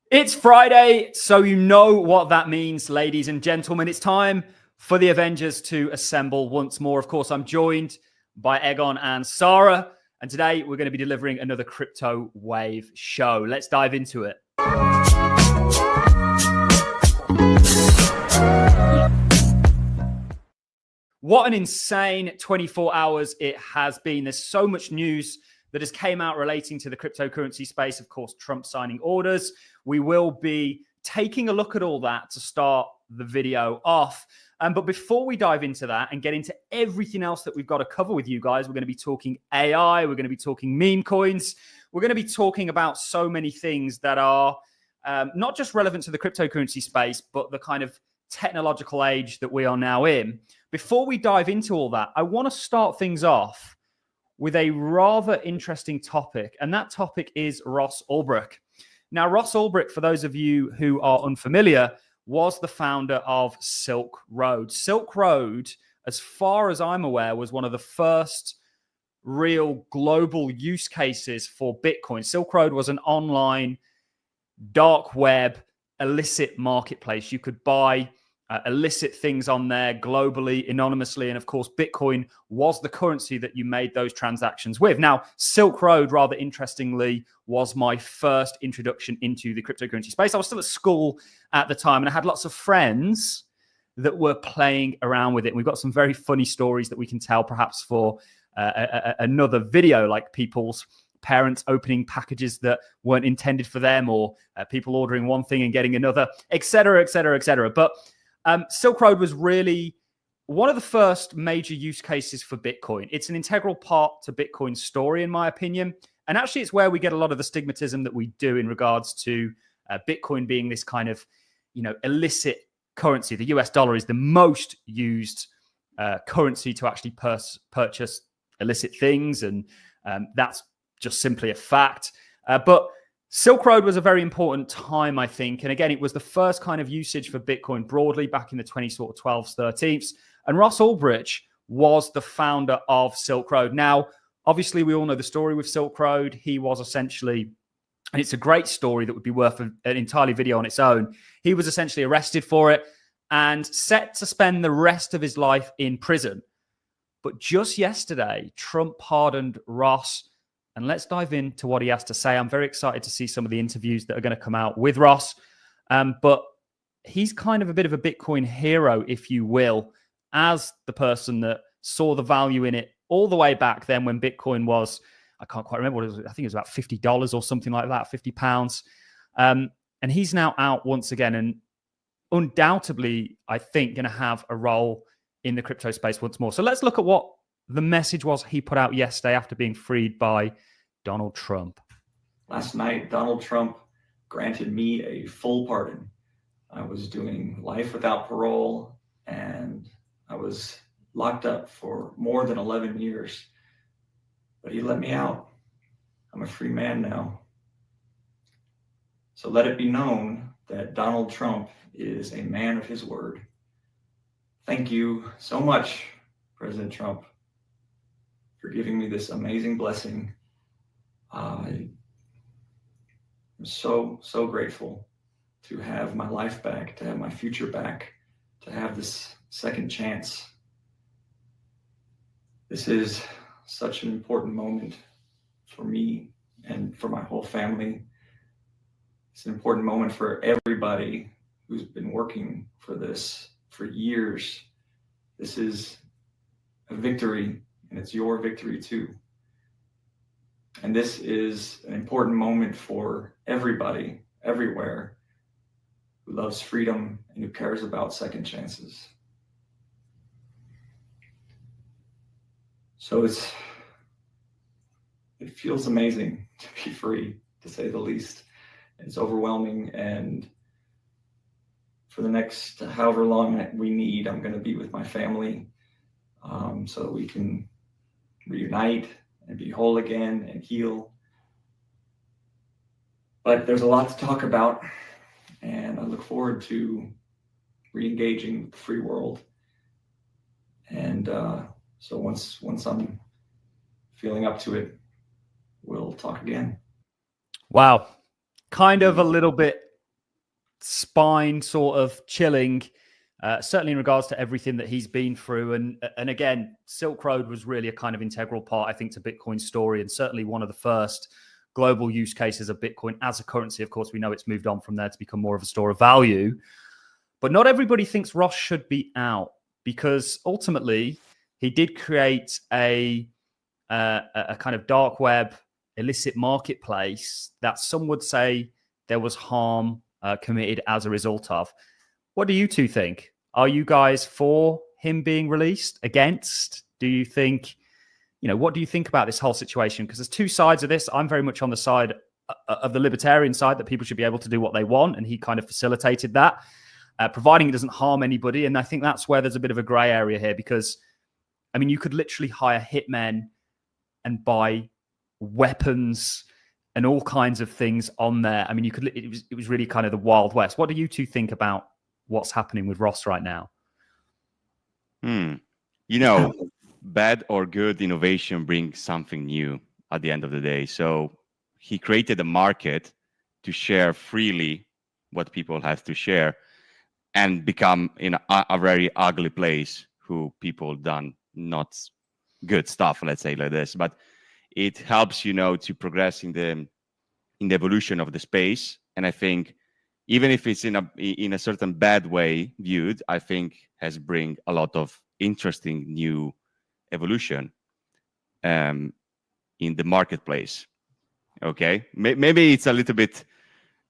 It's Friday, so you know what that means, ladies and gentlemen. It's time for the Avengers to assemble once more. Of course, I'm joined by Egon and Sarah, and today we're going to be delivering another CryptoWave show. Let's dive into it. What an insane 24 hours it has been. There's so much news that has came out relating to the cryptocurrency space. Of course, Trump signing orders. We will be taking a look at all that to start the video off. But before we dive into that and get into everything else that we've got to cover with you guys, we're going to be talking AI, we're going to be talking meme coins, we're going to be talking about so many things that are not just relevant to the cryptocurrency space, but the kind of technological age that we are now in. Before we dive into all that, I want to start things off with a rather interesting topic, and that topic is Ross Ulbricht. Now, Ross Ulbricht, for those of you who are unfamiliar, was the founder of Silk Road. Silk Road, as far as I'm aware, was one of the first real global use cases for Bitcoin. Silk Road was an online dark web illicit marketplace. You could buy illicit things on there globally, anonymously. And of course, Bitcoin was the currency that you made those transactions with. Now, Silk Road, rather interestingly, was my first introduction into the cryptocurrency space. I was still at school at the time, and I had lots of friends that were playing around with it. And we've got some very funny stories that we can tell perhaps for another video, like people's parents opening packages that weren't intended for them, or people ordering one thing and getting another, et cetera, et cetera, et cetera. But Silk Road was really one of the first major use cases for Bitcoin. It's an integral part to Bitcoin's story, in my opinion. And actually, it's where we get a lot of the stigmatism that we do in regards to Bitcoin being this kind of, illicit currency. The US dollar is the most used currency to actually purchase illicit things. And that's just simply a fact. But Silk Road was a very important time, I think. And again, it was the first kind of usage for Bitcoin broadly back in the 2012s, 13s. And Ross Ulbricht was the founder of Silk Road. Now, obviously, we all know the story with Silk Road. He was essentially, and it's a great story that would be worth an entirely video on its own. He was essentially arrested for it and set to spend the rest of his life in prison. But just yesterday, Trump pardoned Ross. And let's dive into what he has to say. I'm very excited to see some of the interviews that are going to come out with Ross. But he's kind of a bit of a Bitcoin hero, if you will, as the person that saw the value in it all the way back then when Bitcoin was, I can't quite remember what it was. I think it was about $50 or something like that, £50. And he's now out once again, and undoubtedly, I think, going to have a role in the crypto space once more. So let's look at what the message was he put out yesterday after being freed by Donald Trump. Last night, Donald Trump granted me a full pardon. I was doing life without parole, and I was locked up for more than 11 years. But he let me out. I'm a free man now. So let it be known that Donald Trump is a man of his word. Thank you so much, President Trump, for giving me this amazing blessing. I'm so grateful to have my life back, to have my future back, to have this second chance. This is such an important moment for me and for my whole family. It's an important moment for everybody who's been working for this for years. This is a victory, and it's your victory too. And this is an important moment for everybody, everywhere, who loves freedom and who cares about second chances. So it feels amazing to be free, to say the least. It's overwhelming, and for the next however long we need, I'm going to be with my family so that we can reunite and be whole again and heal. But there's a lot to talk about, and I look forward to re-engaging with the free world. And so once I'm feeling up to it, we'll talk again. Wow. Kind of a little bit spine sort of chilling, certainly in regards to everything that he's been through. And again, Silk Road was really a kind of integral part, I think, to Bitcoin's story, and certainly one of the first global use cases of Bitcoin as a currency. Of course, we know it's moved on from there to become more of a store of value. But not everybody thinks Ross should be out, because ultimately he did create a kind of dark web illicit marketplace that some would say there was harm committed as a result of. What do you two think? Are you guys for him being released? Against? Do you think, what do you think about this whole situation? Because there's two sides of this. I'm very much on the side of the libertarian side, that people should be able to do what they want, and he kind of facilitated that, providing it doesn't harm anybody. And I think that's where there's a bit of a gray area here, because, I mean, you could literally hire hitmen and buy weapons and all kinds of things on there. I mean, it was really kind of the Wild West. What do you two think about what's happening with Ross right now? Bad or good innovation brings something new at the end of the day. So he created a market to share freely what people have to share, and become in a very ugly place who people done not good stuff, let's say like this. But it helps, to progress in the evolution of the space. And I think even if it's in a certain bad way viewed, I think has bring a lot of interesting new evolution in the marketplace. Okay, maybe it's a little bit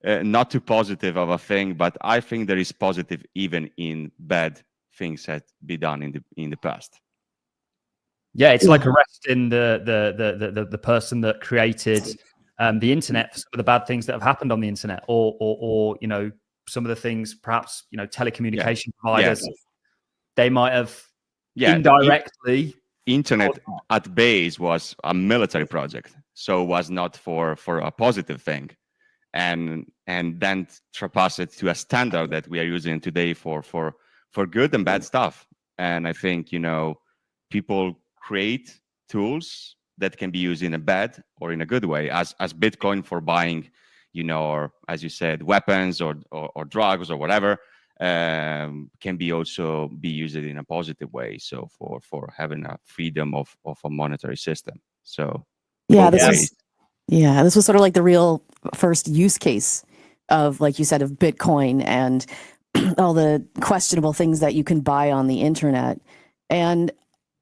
not too positive of a thing, but I think there is positive even in bad things that be done in the past. Yeah, it's like arresting the person that created the internet for some of the bad things that have happened on the internet, or some of the things, perhaps telecommunication providers, they might have indirectly. Internet at base was a military project, so was not for a positive thing, and then surpass it to a standard that we are using today for good and bad stuff. And I think people create tools that can be used in a bad or in a good way, as Bitcoin for buying, or as you said, weapons or drugs or whatever, can be also be used in a positive way. So for having a freedom of a monetary system. So this was sort of like the real first use case of, like you said, of Bitcoin and all the questionable things that you can buy on the internet. And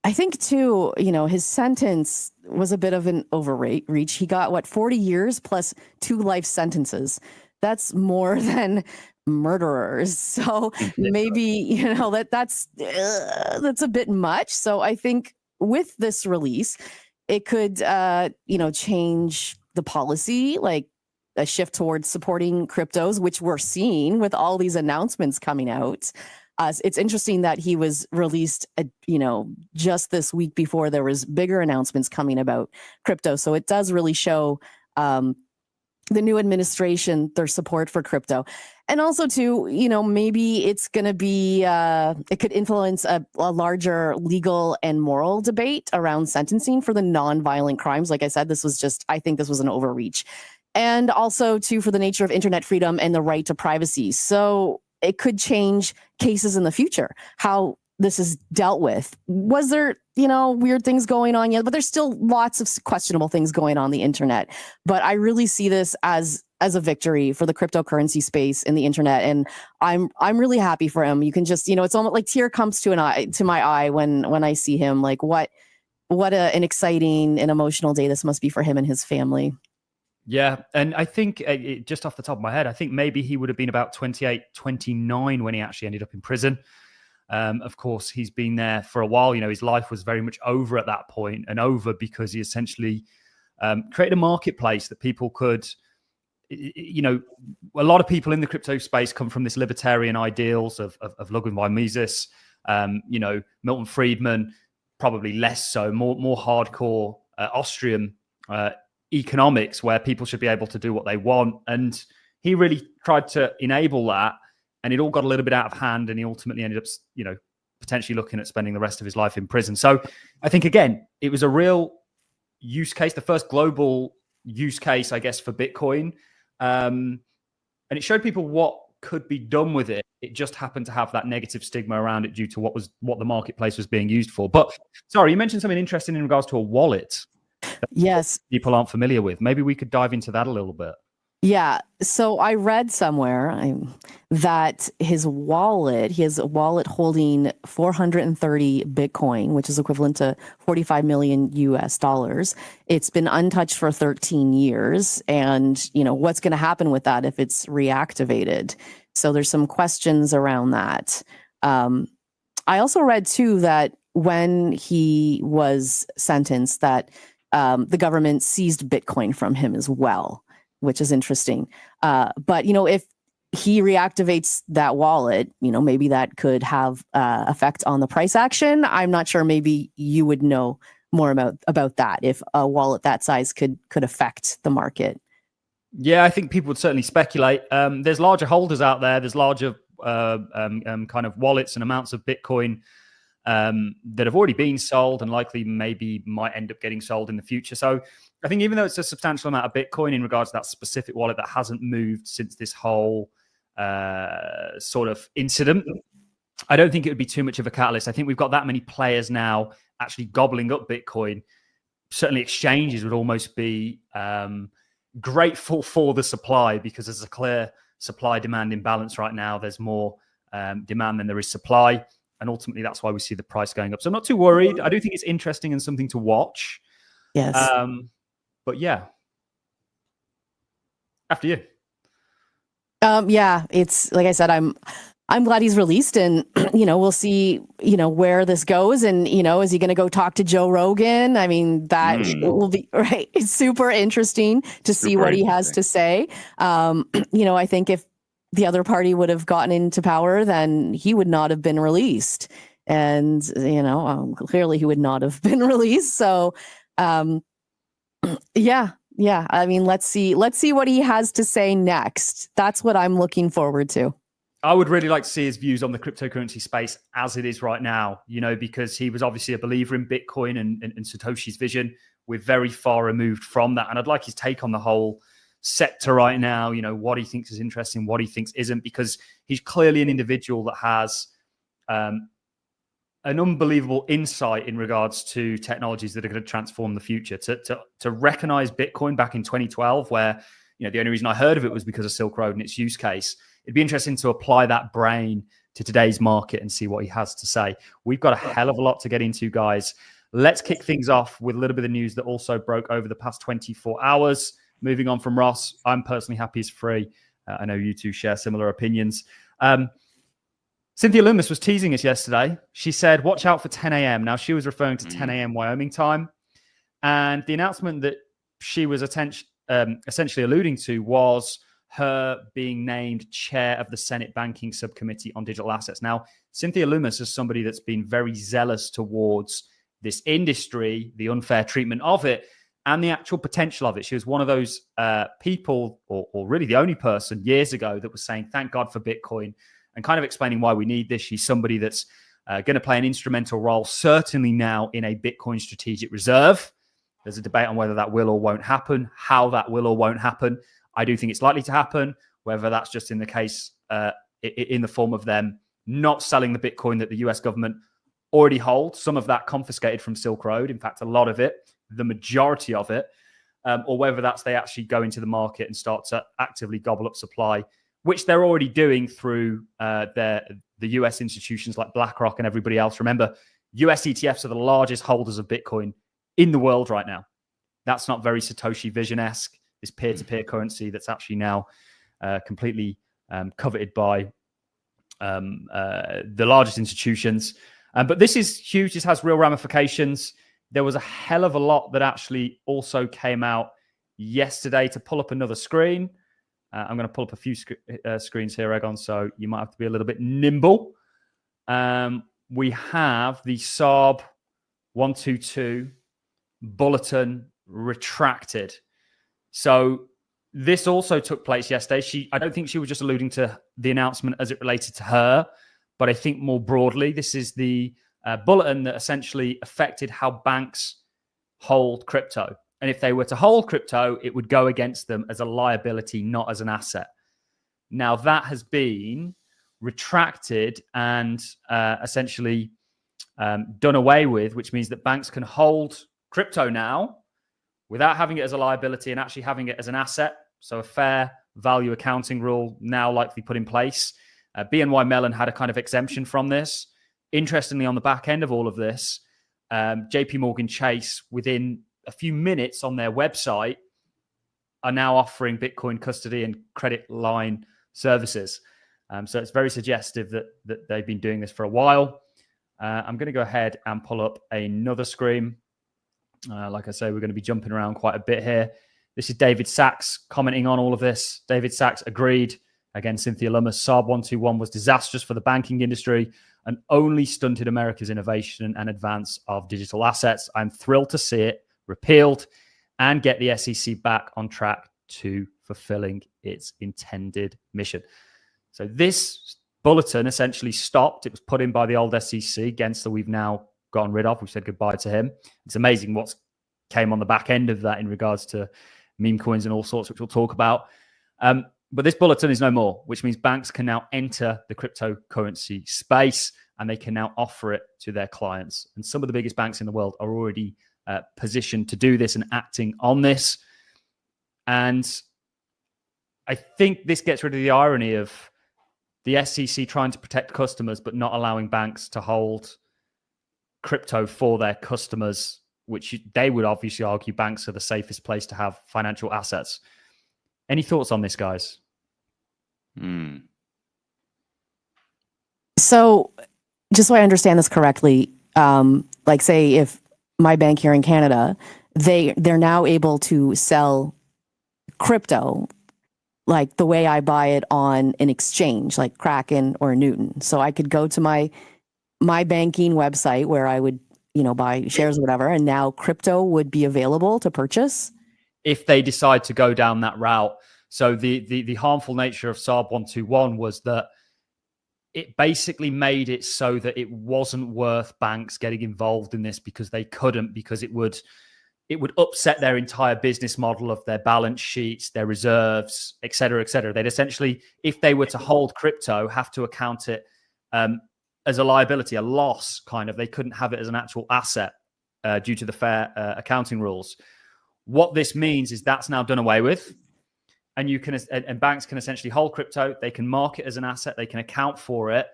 I think too, his sentence was a bit of an overreach. He got 40 years plus 2 life sentences. That's more than murderers. So maybe, that's a bit much. So I think with this release, it could, change the policy, like a shift towards supporting cryptos, which we're seeing with all these announcements coming out. It's interesting that he was released, just this week before there was bigger announcements coming about crypto. So it does really show the new administration, their support for crypto. And also too, maybe it's going to be, it could influence a larger legal and moral debate around sentencing for the non-violent crimes. Like I said, I think this was an overreach. And also too, for the nature of internet freedom and the right to privacy. So it could change cases in the future, how this is dealt with. Was there, weird things going on yet? But there's still lots of questionable things going on the internet. But I really see this as a victory for the cryptocurrency space in the internet. And I'm really happy for him. You can just, it's almost like tear comes to my eye when I see him. Like what an exciting and emotional day this must be for him and his family. Yeah. And I think just off the top of my head, I think maybe he would have been about 28, 29 when he actually ended up in prison. Of course, he's been there for a while. His life was very much over at that point, and over because he essentially created a marketplace that people could, a lot of people in the crypto space come from this libertarian ideals of Ludwig von Mises, Milton Friedman, probably less so, more hardcore Austrian economics, where people should be able to do what they want. And he really tried to enable that, and it all got a little bit out of hand, and he ultimately ended up, potentially looking at spending the rest of his life in prison. So I think, again, it was a real use case, the first global use case, I guess, for Bitcoin. And it showed people what could be done with it. It just happened to have that negative stigma around it due to what the marketplace was being used for. But sorry, you mentioned something interesting in regards to a wallet. Yes. People aren't familiar with. Maybe we could dive into that a little bit. Yeah. So I read somewhere that he has a wallet holding 430 Bitcoin, which is equivalent to 45 million US dollars. It's been untouched for 13 years. And, what's going to happen with that if it's reactivated? So there's some questions around that. I also read too that when he was sentenced that the government seized Bitcoin from him as well, which is interesting. But, if he reactivates that wallet, maybe that could have effect on the price action. I'm not sure. Maybe you would know more about that, if a wallet that size could affect the market. Yeah, I think people would certainly speculate. There's larger holders out there. There's larger kind of wallets and amounts of Bitcoin that have already been sold and likely maybe might end up getting sold in the future. So I think even though it's a substantial amount of Bitcoin in regards to that specific wallet that hasn't moved since this whole sort of incident, I don't think it would be too much of a catalyst. I think we've got that many players now actually gobbling up Bitcoin. Certainly exchanges would almost be grateful for the supply, because there's a clear supply-demand imbalance right now. There's more demand than there is supply. And ultimately, that's why we see the price going up. So I'm not too worried. I do think it's interesting and something to watch. Yes. But yeah. After you. Yeah, it's like I said, I'm glad he's released, and we'll see where this goes, and is he going to go talk to Joe Rogan? I mean, that will be right. It's super interesting to see what he has to say. I think if the other party would have gotten into power, then he would not have been released, and clearly he would not have been released. So yeah, I mean, let's see what he has to say next. That's what I'm looking forward to. I would really like to see his views on the cryptocurrency space as it is right now, because he was obviously a believer in Bitcoin and Satoshi's vision. We're very far removed from that. And I'd like his take on the whole sector right now, what he thinks is interesting, what he thinks isn't, because he's clearly an individual that has an unbelievable insight in regards to technologies that are going to transform the future. To recognize Bitcoin back in 2012, where the only reason I heard of it was because of Silk Road and its use case. It'd be interesting to apply that brain to today's market and see what he has to say. We've got a hell of a lot to get into, guys. Let's kick things off with a little bit of news that also broke over the past 24 hours. Moving on from Ross, I'm personally happy he's free. I know you two share similar opinions. Cynthia Loomis was teasing us yesterday. She said, watch out for 10 a.m. Now, she was referring to 10 a.m. Wyoming time. And the announcement that she was essentially alluding to was her being named chair of the Senate Banking Subcommittee on Digital Assets. Now, Cynthia Loomis is somebody that's been very zealous towards this industry, the unfair treatment of it, and the actual potential of it. She was one of those people, or really the only person years ago that was saying, thank God for Bitcoin, and kind of explaining why we need this. She's somebody that's going to play an instrumental role, certainly now in a Bitcoin strategic reserve. There's a debate on whether that will or won't happen, how that will or won't happen. I do think it's likely to happen, whether that's just in the case, in the form of them not selling the Bitcoin that the US government already holds, some of that confiscated from Silk Road, in fact, a lot of it, the majority of it, or whether that's they actually go into the market and start to actively gobble up supply, which they're already doing through the US institutions like BlackRock and everybody else. Remember, US ETFs are the largest holders of Bitcoin in the world right now. That's not very Satoshi Vision-esque, this peer-to-peer currency that's actually now completely coveted by the largest institutions. But this is huge. This has real ramifications. There was a hell of a lot that actually also came out yesterday. To pull up another screen, I'm going to pull up a few screens here, Egon, so you might have to be a little bit nimble. We have the SARB 122 bulletin retracted. So this also took place yesterday. I don't think she was just alluding to the announcement as it related to her, but I think more broadly, this is the bulletin that essentially affected how banks hold crypto. And if they were to hold crypto, it would go against them as a liability, not as an asset. Now that has been retracted and essentially done away with, which means that banks can hold crypto now without having it as a liability and actually having it as an asset. So a fair value accounting rule now likely put in place. BNY Mellon had a kind of exemption from this. Interestingly, on the back end of all of this, JP Morgan Chase, within a few minutes on their website, are now offering Bitcoin custody and credit line services. So it's very suggestive that they've been doing this for a while. I'm going to go ahead and pull up another screen. Like I say, we're going to be jumping around quite a bit here. This is David Sachs commenting on all of this. David Sachs agreed. Again, Cynthia Lummis, SARB 121 was disastrous for the banking industry and only stunted America's innovation and advance of digital assets. I'm thrilled to see it repealed and get the SEC back on track to fulfilling its intended mission. So this bulletin essentially stopped. It was put in by the old SEC, Gensler we've now gotten rid of. We've said goodbye to him. It's amazing what came on the back end of that in regards to meme coins and all sorts, which we'll talk about. But this bulletin is no more, which means banks can now enter the cryptocurrency space and they can now offer it to their clients. And some of the biggest banks in the world are already positioned to do this and acting on this. And I think this gets rid of the irony of the SEC trying to protect customers, but not allowing banks to hold crypto for their customers, which they would obviously argue banks are the safest place to have financial assets. Any thoughts on this, guys? So just so I understand this correctly, like say if my bank here in Canada, they're now able to sell crypto like the way I buy it on an exchange like Kraken or Newton. So I could go to my banking website where I would, buy shares or whatever, and now crypto would be available to purchase if they decide to go down that route. So the harmful nature of SARB 121 was that it basically made it so that it wasn't worth banks getting involved in this because they couldn't, because it would upset their entire business model of their balance sheets, their reserves, et cetera, et cetera. They'd essentially, if they were to hold crypto, have to account it as a liability, a loss kind of. They couldn't have it as an actual asset due to the fair accounting rules. What this means is that's now done away with. And and banks can essentially hold crypto. They can mark it as an asset. They can account for it.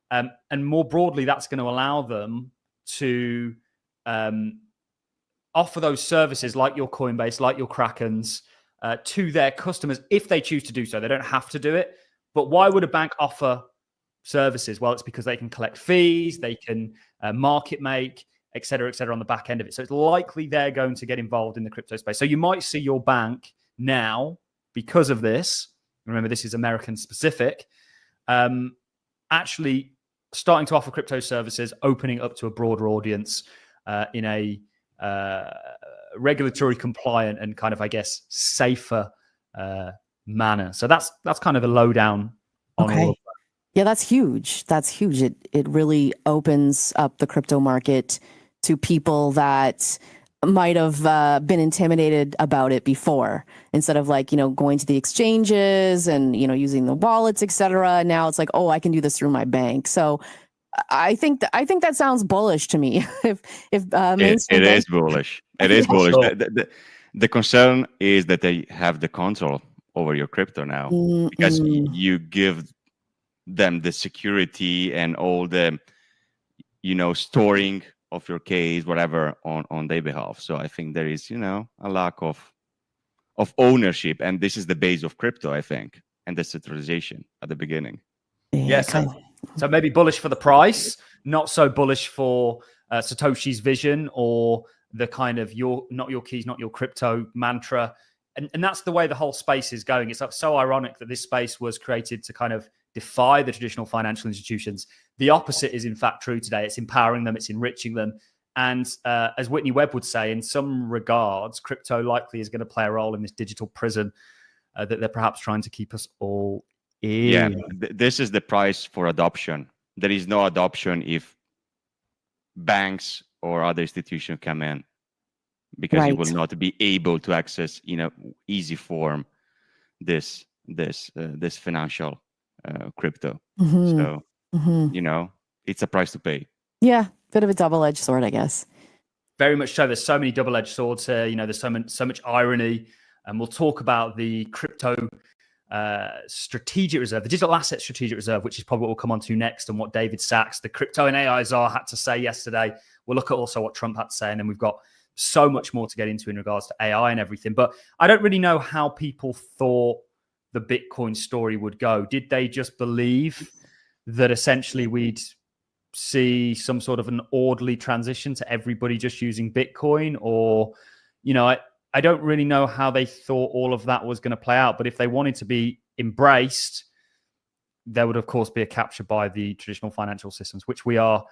And more broadly, that's going to allow them to offer those services like your Coinbase, like your Krakens, to their customers if they choose to do so. They don't have to do it. But why would a bank offer services? Well, it's because they can collect fees, they can market make, et cetera, on the back end of it. So it's likely they're going to get involved in the crypto space. So you might see your bank now, because of this, remember this is American specific, actually starting to offer crypto services, opening up to a broader audience in a regulatory compliant and kind of, I guess, safer manner. So that's kind of the lowdown on all of that. Yeah, that's huge. That's huge. It really opens up the crypto market to people that might have been intimidated about it before, instead of going to the exchanges and using the wallets, etc. Now it's like, oh, I can do this through my bank. So I think that sounds bullish to me. if it is bullish. It is bullish. Sure. The concern is that they have the control over your crypto now, because you give them the security and all the storing of your case, whatever, on their behalf. So I think there is, a lack of ownership, and this is the base of crypto, I think, and decentralization at the beginning. Yes. So maybe bullish for the price, not so bullish for Satoshi's vision or the kind of not your keys, not your crypto mantra. And that's the way the whole space is going. It's so ironic that this space was created to kind of defy the traditional financial institutions. The opposite is in fact true today. It's empowering them, it's enriching them. And as Whitney Webb would say, in some regards, crypto likely is going to play a role in this digital prison that they're perhaps trying to keep us all in. Yeah, this is the price for adoption. There is no adoption if banks or other institutions come in, because you will not be able to access, easy form, this this financial crypto. Mhm. So Mhm. it's a price to pay. Yeah, bit of a double-edged sword, I guess. Very much so. There's so many double-edged swords here. There's so much irony, and we'll talk about the crypto strategic reserve, the digital asset strategic reserve, which is probably what we'll come on to next, and what David Sachs, the crypto and AI czar, had to say yesterday. We'll look at also what Trump had to say, and then we've got so much more to get into in regards to AI and everything. But I don't really know how people thought the Bitcoin story would go. Did they just believe that essentially we'd see some sort of an orderly transition to everybody just using Bitcoin? Or, I don't really know how they thought all of that was going to play out. But if they wanted to be embraced, there would, of course, be a capture by the traditional financial systems, which we are,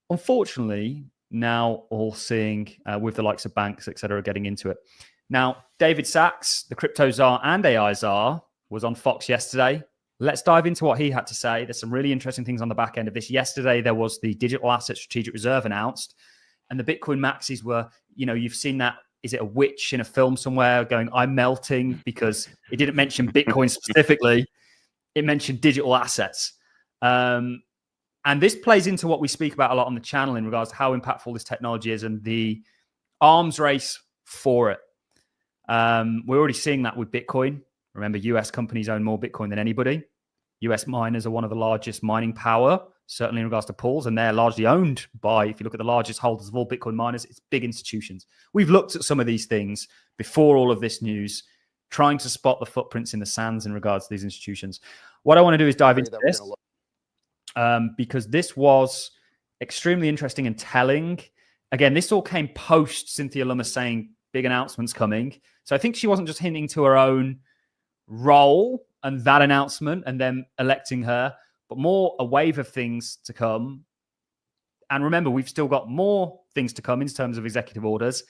unfortunately, now all seeing with the likes of banks, et cetera, getting into it. Now, David Sachs, the crypto czar and AI czar, was on Fox yesterday. Let's dive into what he had to say. There's some really interesting things on the back end of this. Yesterday, there was the digital asset strategic reserve announced, and the Bitcoin maxis were, you've seen that. Is it a witch in a film somewhere going, I'm melting? Because it didn't mention Bitcoin specifically. It mentioned digital assets. And this plays into what we speak about a lot on the channel in regards to how impactful this technology is and the arms race for it. We're already seeing that with Bitcoin. Remember, US companies own more Bitcoin than anybody. US miners are one of the largest mining power, certainly in regards to pools, and they're largely owned by, if you look at the largest holders of all Bitcoin miners, it's big institutions. We've looked at some of these things before all of this news, trying to spot the footprints in the sands in regards to these institutions. What I want to do is dive into this, because this was extremely interesting and telling. Again, this all came post Cynthia Lummis saying big announcements coming. So I think she wasn't just hinting to her own role and that announcement and then electing her, but more a wave of things to come. And remember, we've still got more things to come in terms of executive orders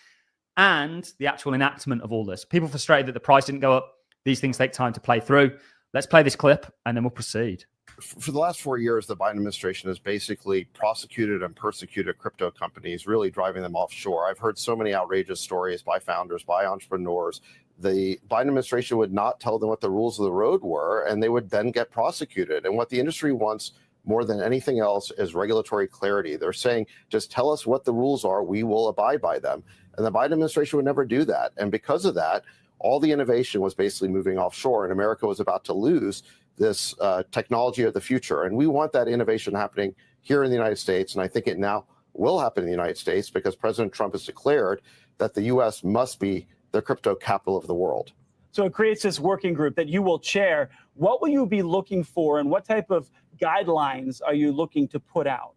and the actual enactment of all this. People frustrated that the price didn't go up. These things take time to play through. Let's play this clip and then we'll proceed. For the last 4 years, the Biden administration has basically prosecuted and persecuted crypto companies, really driving them offshore. I've heard so many outrageous stories by founders, by entrepreneurs. The Biden administration would not tell them what the rules of the road were, and they would then get prosecuted. And what the industry wants more than anything else is regulatory clarity. They're saying, just tell us what the rules are, we will abide by them. And the Biden administration would never do that. And because of that, all the innovation was basically moving offshore, and America was about to lose this technology of the future. And we want that innovation happening here in the United States. And I think it now will happen in the United States because President Trump has declared that the U.S. must be the crypto capital of the world. So it creates this working group that you will chair. What will you be looking for, and what type of guidelines are you looking to put out?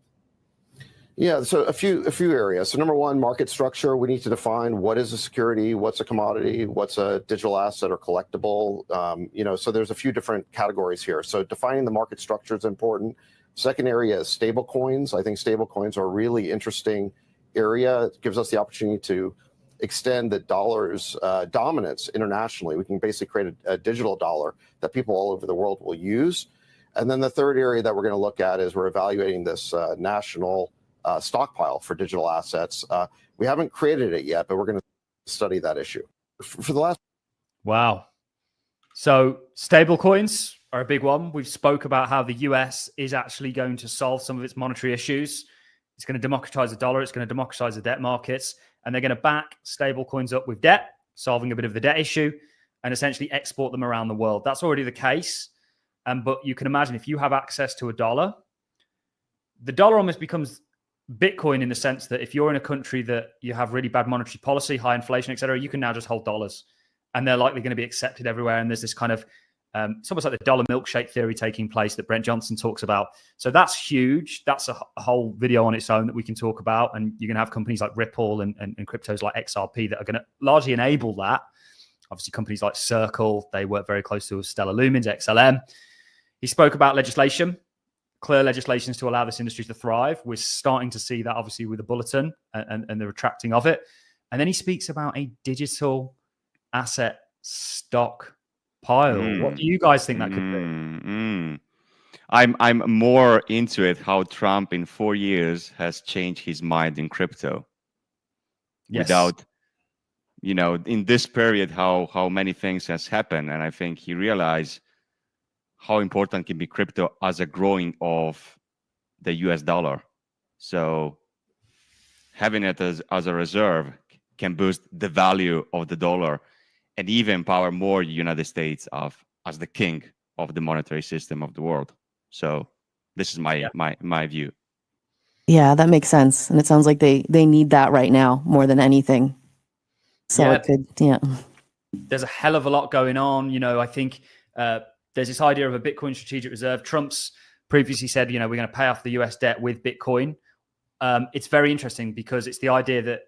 Yeah, so a few areas. So number one, market structure. We need to define what is a security, what's a commodity, what's a digital asset or collectible. So there's a few different categories here. So defining the market structure is important. Second area is stable coins. I think stable coins are a really interesting area. It gives us the opportunity to extend the dollar's dominance internationally. We can basically create a digital dollar that people all over the world will use. And then the third area that we're going to look at is we're evaluating this national stockpile for digital assets. We haven't created it yet, but we're going to study that issue. For the last. Wow. So stable coins are a big one. We've spoke about how the US is actually going to solve some of its monetary issues. It's going to democratize the dollar. It's going to democratize the debt markets. And they're going to back stable coins up with debt, solving a bit of the debt issue, and essentially export them around the world. That's already the case. But you can imagine if you have access to a dollar, the dollar almost becomes Bitcoin in the sense that if you're in a country that you have really bad monetary policy, high inflation, et cetera, you can now just hold dollars and they're likely going to be accepted everywhere. And there's this kind of, it's almost like the dollar milkshake theory taking place that Brent Johnson talks about. So that's huge. That's a whole video on its own that we can talk about. And you're going to have companies like Ripple and cryptos like XRP that are going to largely enable that. Obviously, companies like Circle, they work very closely with Stellar Lumens, XLM. He spoke about legislation, clear legislations to allow this industry to thrive. We're starting to see that obviously with the bulletin and the retracting of it. And then he speaks about a digital asset stock pile. What do you guys think that could be? I'm more into it how Trump in 4 years has changed his mind in crypto. Yes. Without in this period, how many things has happened. And I think he realized how important can be crypto as a growing of the US dollar. So having it as a reserve can boost the value of the dollar and even empower more United States as the king of the monetary system of the world. So this is my view. Yeah, that makes sense. And it sounds like they need that right now more than anything. So it could, There's a hell of a lot going on. I think there's this idea of a Bitcoin strategic reserve. Trump's previously said, we're going to pay off the US debt with Bitcoin. It's very interesting because it's the idea that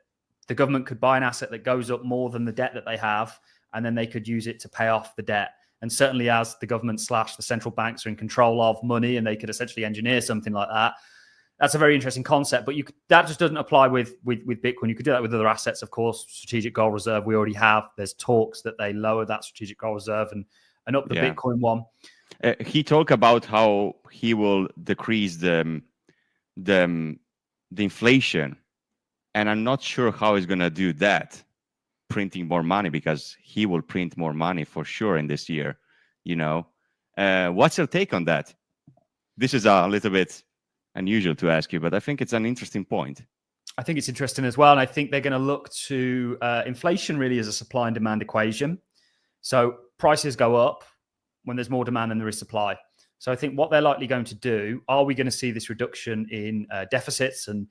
the government could buy an asset that goes up more than the debt that they have, and then they could use it to pay off the debt. And certainly as the government / the central banks are in control of money and they could essentially engineer something like that, that's a very interesting concept. But that just doesn't apply with Bitcoin. You could do that with other assets, of course. Strategic gold reserve we already have. There's talks that they lower that strategic gold reserve and up the Bitcoin one. He talked about how he will decrease the inflation, and I'm not sure how he's going to do that, printing more money, because he will print more money for sure in this year. What's your take on that? This is a little bit unusual to ask you, but I think it's an interesting point. I think it's interesting as well. And I think they're going to look to inflation really as a supply and demand equation. So prices go up when there's more demand than there is supply. So I think what they're likely going to do, are we going to see this reduction in deficits and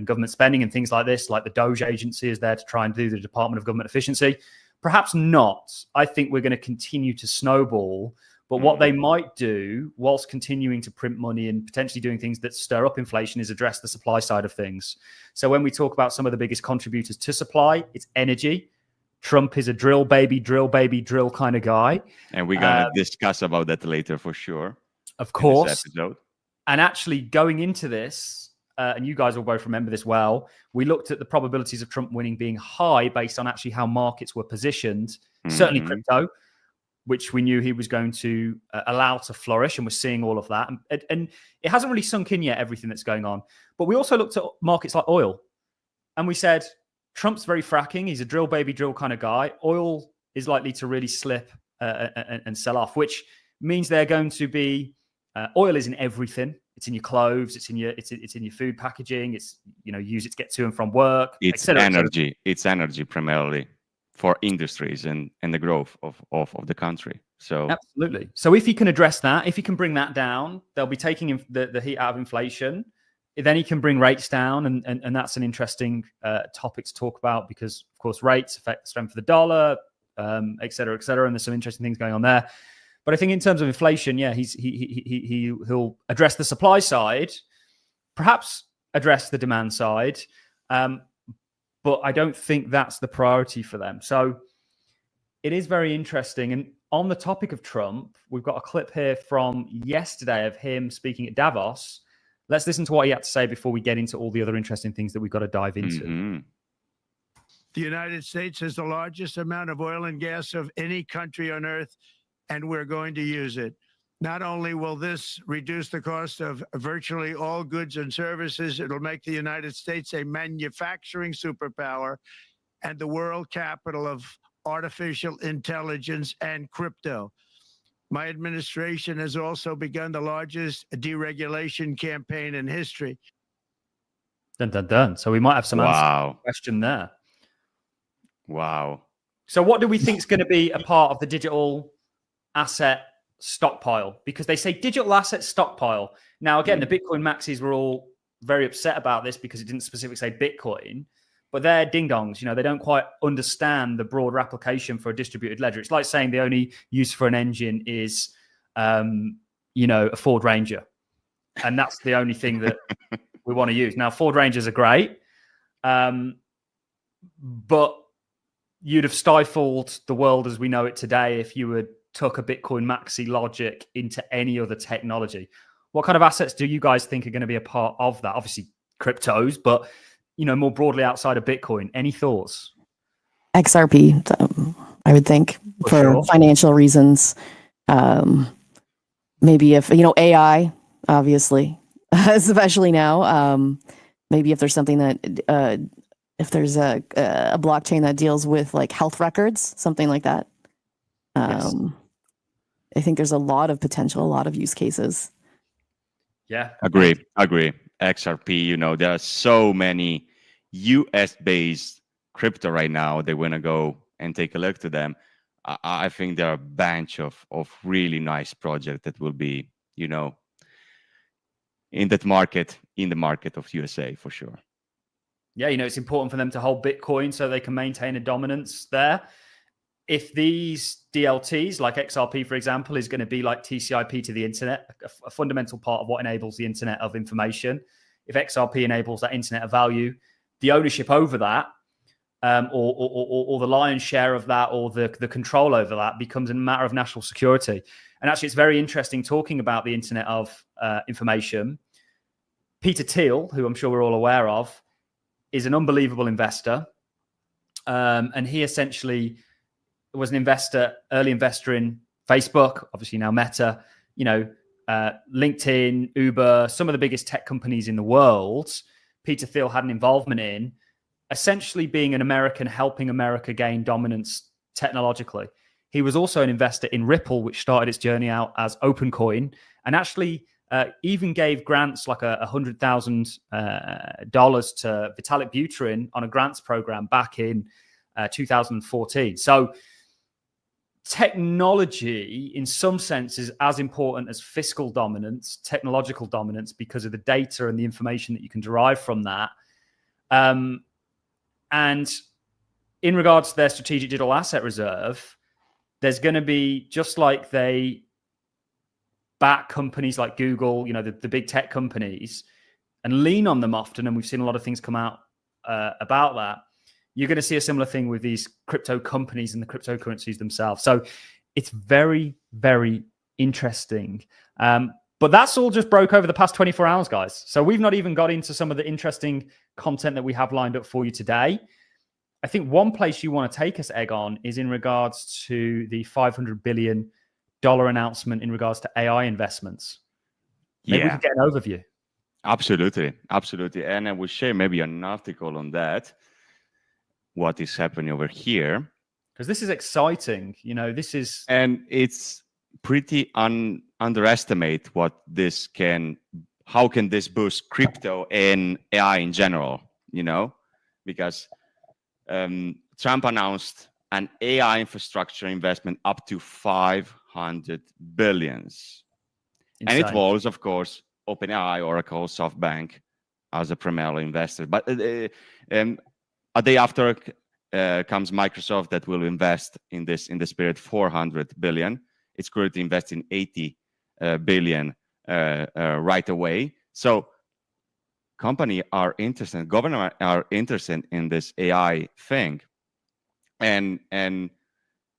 government spending and things like this, like the Doge agency is there to try and do the Department of Government Efficiency? Perhaps not. I think we're going to continue to snowball. But what they might do, whilst continuing to print money and potentially doing things that stir up inflation, is address the supply side of things. So when we talk about some of the biggest contributors to supply, it's energy. Trump is a drill, baby, drill kind of guy. And we're going to discuss about that later for sure. Of course. And actually going into this, and you guys will both remember this well, we looked at the probabilities of Trump winning being high based on actually how markets were positioned, certainly crypto, which we knew he was going to allow to flourish, and we're seeing all of that. And it hasn't really sunk in yet, everything that's going on. But we also looked at markets like oil, and we said, Trump's very fracking. He's a drill, baby, drill kind of guy. Oil is likely to really slip and sell off, which means they're going to be, oil is in everything. It's in your clothes. It's in your food packaging. It's, use it to get to and from work. It's energy. It's energy primarily for industries and the growth of the country. So absolutely. So if he can address that, if he can bring that down, they'll be taking the heat out of inflation. Then he can bring rates down, and that's an interesting topic to talk about, because of course rates affect the strength of the dollar, et cetera, and there's some interesting things going on there. But I think in terms of inflation, he'll address the supply side, perhaps address the demand side. But I don't think that's the priority for them. So it is very interesting. And on the topic of Trump, we've got a clip here from yesterday of him speaking at Davos. Let's listen to what he had to say before we get into all the other interesting things that we've got to dive into. The United States has the largest amount of oil and gas of any country on earth, and we're going to use it. Not only will this reduce the cost of virtually all goods and services, it'll make the United States a manufacturing superpower and the world capital of artificial intelligence and crypto. My administration has also begun the largest deregulation campaign in history. Dun, dun, dun. So we might have some answers to the question there. Wow. So what do we think is going to be a part of the digital asset stockpile? Because they say digital asset stockpile. Now, again, the Bitcoin maxis were all very upset about this because it didn't specifically say Bitcoin, but they're ding-dongs. They don't quite understand the broader application for a distributed ledger. It's like saying the only use for an engine is, a Ford Ranger. And that's the only thing that we want to use. Now, Ford Rangers are great, but you'd have stifled the world as we know it today if you had took a Bitcoin maxi logic into any other technology. What kind of assets do you guys think are going to be a part of that? Obviously, cryptos, but more broadly outside of Bitcoin. Any thoughts? XRP, I would think, for financial reasons. Maybe if, AI, obviously, especially now. Maybe if there's something that if there's a blockchain that deals with like health records, something like that. Yes. I think there's a lot of potential, a lot of use cases. Yeah. Agree. XRP, there are so many US-based crypto right now. They want to go and take a look to them. I think there are a bunch of really nice projects that will be, in the market of USA for sure. Yeah, it's important for them to hold Bitcoin so they can maintain a dominance there. If these DLTs, like XRP, for example, is going to be like TCP to the internet, a fundamental part of what enables the internet of information. If XRP enables that internet of value, the ownership over that, or the lion's share of that, or the control over that becomes a matter of national security. And actually, it's very interesting talking about the internet of information. Peter Thiel, who I'm sure we're all aware of, is an unbelievable investor. And he essentially was an early investor in Facebook, obviously now Meta, LinkedIn, Uber, some of the biggest tech companies in the world. Peter Thiel had an involvement in, essentially being an American helping America gain dominance technologically. He was also an investor in Ripple, which started its journey out as OpenCoin, and actually even gave grants like $100,000 to Vitalik Buterin on a grants program back in 2014. So technology, in some sense, is as important as fiscal dominance, technological dominance, because of the data and the information that you can derive from that. And in regards to their strategic digital asset reserve, there's going to be, just like they back companies like Google, the big tech companies, and lean on them often, and we've seen a lot of things come out about that. You're going to see a similar thing with these crypto companies and the cryptocurrencies themselves. So it's very, very interesting. But that's all just broke over the past 24 hours, guys. So we've not even got into some of the interesting content that we have lined up for you today. I think one place you want to take us, Egon, is in regards to the $500 billion announcement in regards to AI investments. Maybe we can get an overview. Absolutely. And I will share maybe an article on that, what is happening over here. Because this is exciting. And it's pretty underestimate how can this boost crypto and AI in general, because Trump announced an AI infrastructure investment up to $500 billion. Insane. And it involves, of course, OpenAI, Oracle, SoftBank as a primary investor. But a day after comes Microsoft that will invest in this period $400 billion. It's currently investing $80 billion right away. So companies are interested, government are interested in this AI thing, and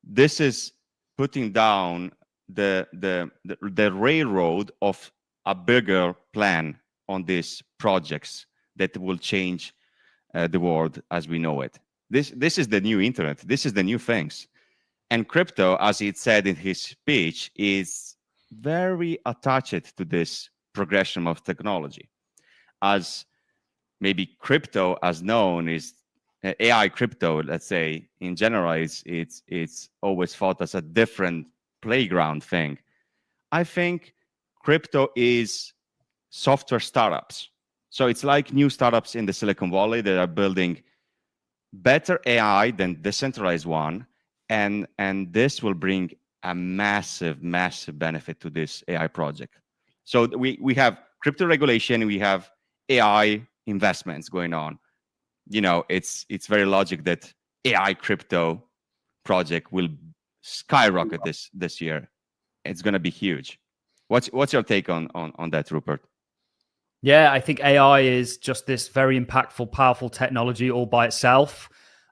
this is putting down the railroad of a bigger plan on these projects that will change the world as we know it. This is the new internet. This is the new things. And crypto, as he said in his speech, is very attached to this progression of technology. As maybe crypto, as known, is AI crypto, let's say, in general, it's always thought as a different playground thing. I think crypto is software startups. So it's like new startups in the Silicon Valley that are building better AI than decentralized one. And this will bring a massive benefit to this AI project. So we have crypto regulation, we have AI investments going on. It's very logic that AI crypto project will skyrocket this year. It's going to be huge. What's your take on that, Rupert? Yeah, I think AI is just this very impactful, powerful technology all by itself.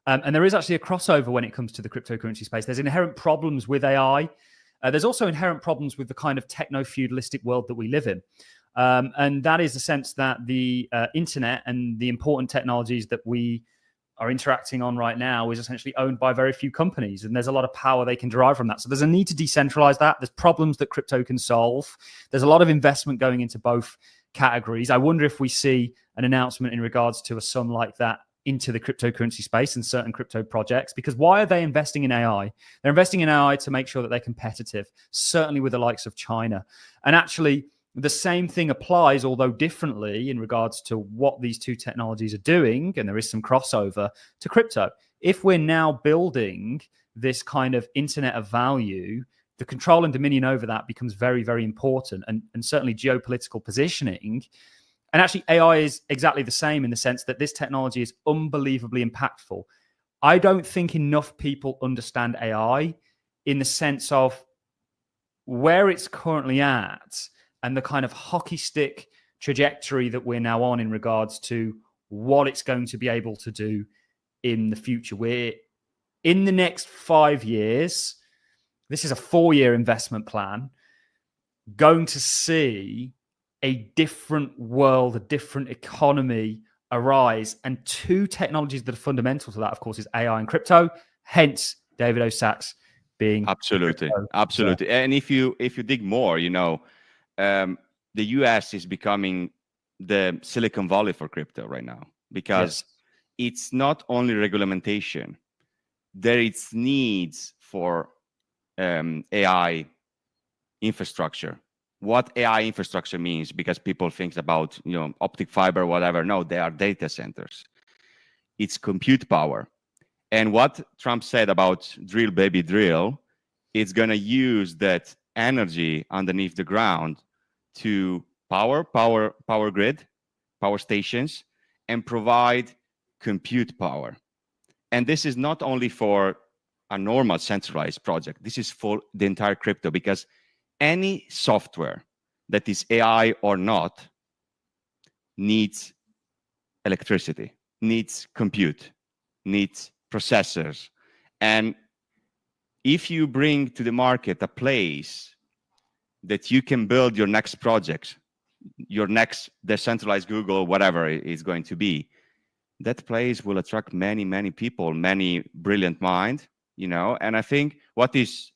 And there is actually a crossover when it comes to the cryptocurrency space. There's inherent problems with AI. There's also inherent problems with the kind of techno-feudalistic world that we live in. And that is the sense that the internet and the important technologies that we are interacting on right now is essentially owned by very few companies. And there's a lot of power they can derive from that. So there's a need to decentralize that. There's problems that crypto can solve. There's a lot of investment going into both categories. I wonder if we see an announcement in regards to a sum like that into the cryptocurrency space and certain crypto projects. Because why are they investing in AI? They're investing in AI to make sure that they're competitive, certainly with the likes of China. And actually, the same thing applies, although differently, in regards to what these two technologies are doing, and there is some crossover to crypto. If we're now building this kind of internet of value, the control and dominion over that becomes very, very important, and certainly geopolitical positioning. And actually, AI is exactly the same in the sense that this technology is unbelievably impactful. I don't think enough people understand AI in the sense of where it's currently at and the kind of hockey stick trajectory that we're now on in regards to what it's going to be able to do in the future. We're in the next 5 years, this is a 4-year investment plan, going to see a different world, a different economy arise. And two technologies that are fundamental to that, of course, is AI and crypto. Hence, David O. Sachs being absolutely. So, And if you dig more, the US is becoming the Silicon Valley for crypto right now, because it's not only regulation, there is needs for AI infrastructure. What AI infrastructure means, because people think about optic fiber, whatever. No, they are data centers. It's compute power. And what Trump said about drill baby drill, it's going to use that energy underneath the ground to power grid, power stations, and provide compute power. And this is not only for a normal centralized project. This is for the entire crypto, because any software that is AI or not needs electricity, needs compute, needs processors. And if you bring to the market a place that you can build your next project, your next decentralized Google, whatever it is going to be, that place will attract many, many people, many brilliant minds, And I think what is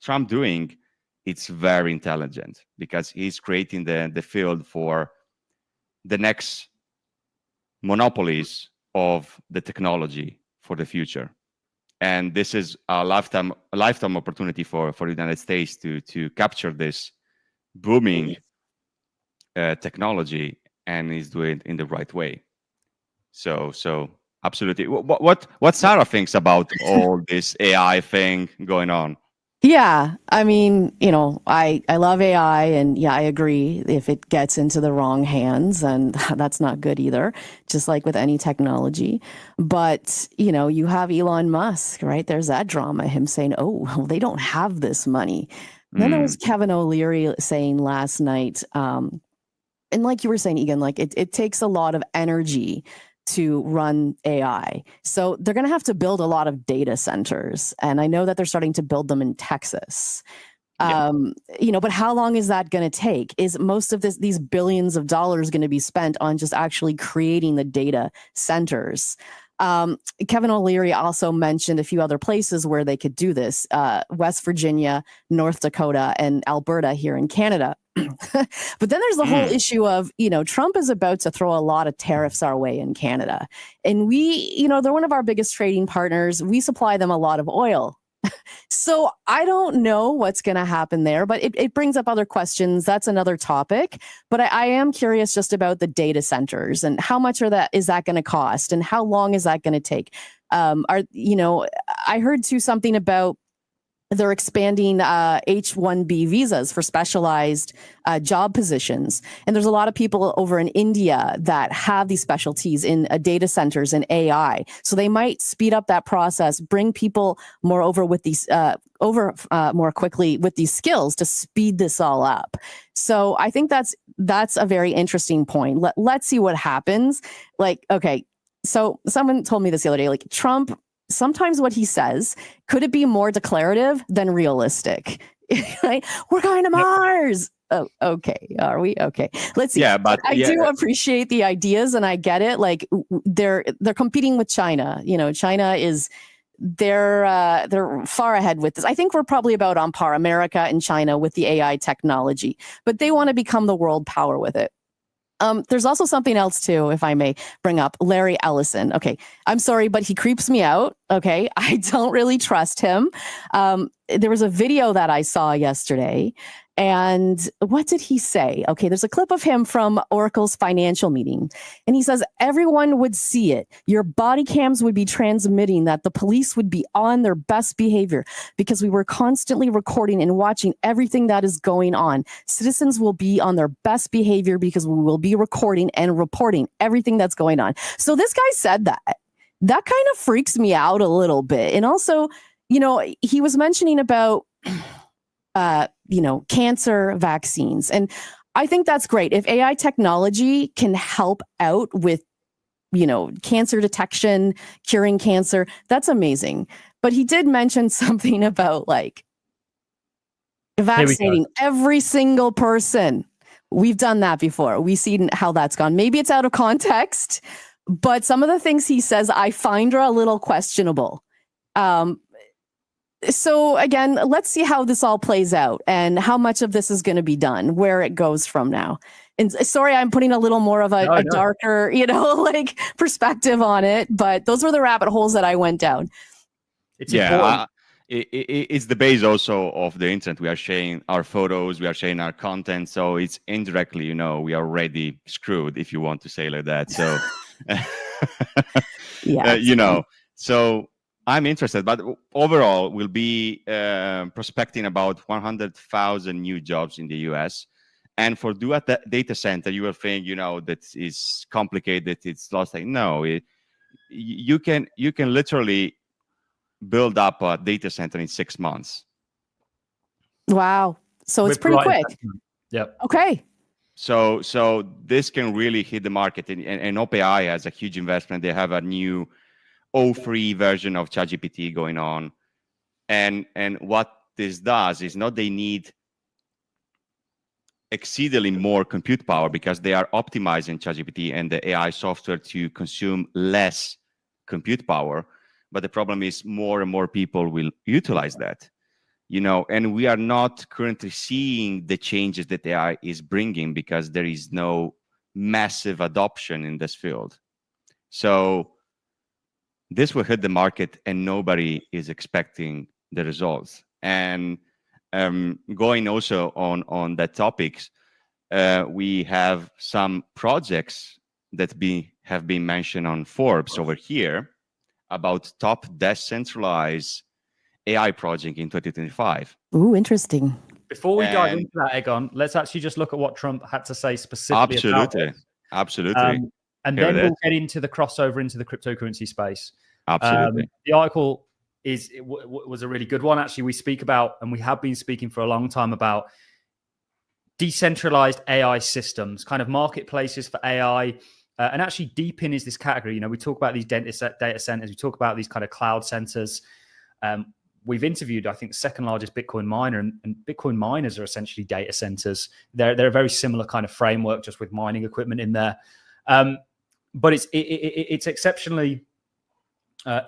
Trump doing, it's very intelligent, because he's creating the field for the next monopolies of the technology for the future. And this is a lifetime opportunity for the United States to capture this booming technology, and is doing it in the right way. So absolutely. What Sarah thinks about all this AI thing going on? Yeah, I mean, I love AI, and yeah, I agree. If it gets into the wrong hands, and that's not good either, just like with any technology. But, you have Elon Musk, right? There's that drama, him saying, oh, well, they don't have this money. And then there was Kevin O'Leary saying last night, and like you were saying, Egan, like it takes a lot of energy to run AI. So they're going to have to build a lot of data centers. And I know that they're starting to build them in Texas. But how long is that going to take? Is most of these billions of dollars going to be spent on just actually creating the data centers? Kevin O'Leary also mentioned a few other places where they could do this: West Virginia, North Dakota, and Alberta here in Canada. But then there's the whole issue of, Trump is about to throw a lot of tariffs our way in Canada. And they're one of our biggest trading partners. We supply them a lot of oil. So I don't know what's going to happen there, but it brings up other questions. That's another topic. But I am curious just about the data centers and how much is that going to cost, and how long is that going to take? I heard too something about they're expanding H-1B visas for specialized job positions. And there's a lot of people over in India that have these specialties in data centers and AI. So they might speed up that process, bring people more over with these more quickly with these skills to speed this all up. So I think that's a very interesting point. Let's see what happens. Like, okay, so someone told me this the other day, like Trump, sometimes what he says, could it be more declarative than realistic? Right? We're going to Mars. Oh, okay. Are we? Okay. Let's see. Yeah, but I do appreciate the ideas, and I get it. Like they're competing with China. China is they're far ahead with this. I think we're probably about on par, America and China, with the AI technology, but they want to become the world power with it. There's also something else too, if I may bring up Larry Ellison. Okay, I'm sorry, but he creeps me out. Okay, I don't really trust him. There was a video that I saw yesterday, and what did he say? Okay, there's a clip of him from Oracle's financial meeting, and he says everyone would see it. Your body cams would be transmitting that the police would be on their best behavior because we were constantly recording and watching everything that is going on. Citizens will be on their best behavior because we will be recording and reporting everything that's going on. So this guy said that. That kind of freaks me out a little bit. And also, he was mentioning about cancer vaccines. And I think that's great. If AI technology can help out with, cancer detection, curing cancer, that's amazing. But he did mention something about like vaccinating every single person. We've done that before. We've seen how that's gone. Maybe it's out of context, but some of the things he says I find are a little questionable. So again, let's see how this all plays out and how much of this is going to be done, where it goes from now. And sorry, I'm putting a little more of a darker, perspective on it, but those were the rabbit holes that I went down. It's the base also of the internet. We are sharing our photos, we are sharing our content. So it's indirectly, we are already screwed, if you want to say like that. So, so I'm interested, but overall we'll be prospecting about 100,000 new jobs in the US. And for do at the data center, you will think, that is complicated, it's lost. No, you can literally build up a data center in 6 months. Wow. So it's pretty quick. Yep. Okay. So this can really hit the market. And OpenAI has a huge investment. They have a new O3 version of ChatGPT going on. And what this does is they need exceedingly more compute power because they are optimizing ChatGPT and the AI software to consume less compute power. But the problem is more and more people will utilize that, and we are not currently seeing the changes that AI is bringing because there is no massive adoption in this field. So this will hit the market and nobody is expecting the results. And going also on that topics, we have some projects that have been mentioned on Forbes over here about top decentralized AI project in 2025. Ooh, interesting. Before we dive into that, Egon, let's actually just look at what Trump had to say specifically about it. Absolutely. And then we'll get into the crossover into the cryptocurrency space. Absolutely. The article was a really good one. Actually, we speak about, and we have been speaking for a long time about decentralized AI systems, kind of marketplaces for AI. And actually, deep in is this category. We talk about these data centers. We talk about these kind of cloud centers. We've interviewed, I think, the second largest Bitcoin miner, and Bitcoin miners are essentially data centers. They're a very similar kind of framework, just with mining equipment in there. But it's exceptionally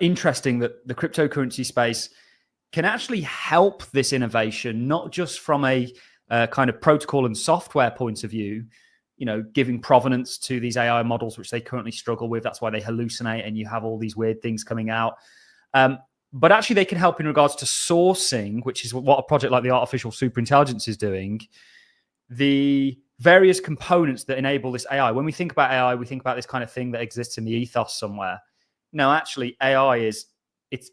interesting that the cryptocurrency space can actually help this innovation, not just from a kind of protocol and software point of view, giving provenance to these AI models, which they currently struggle with. That's why they hallucinate and you have all these weird things coming out. But actually they can help in regards to sourcing, which is what a project like the Artificial Superintelligence is doing, the various components that enable this AI. When we think about AI, we think about this kind of thing that exists in the ethos somewhere. No, actually AI it's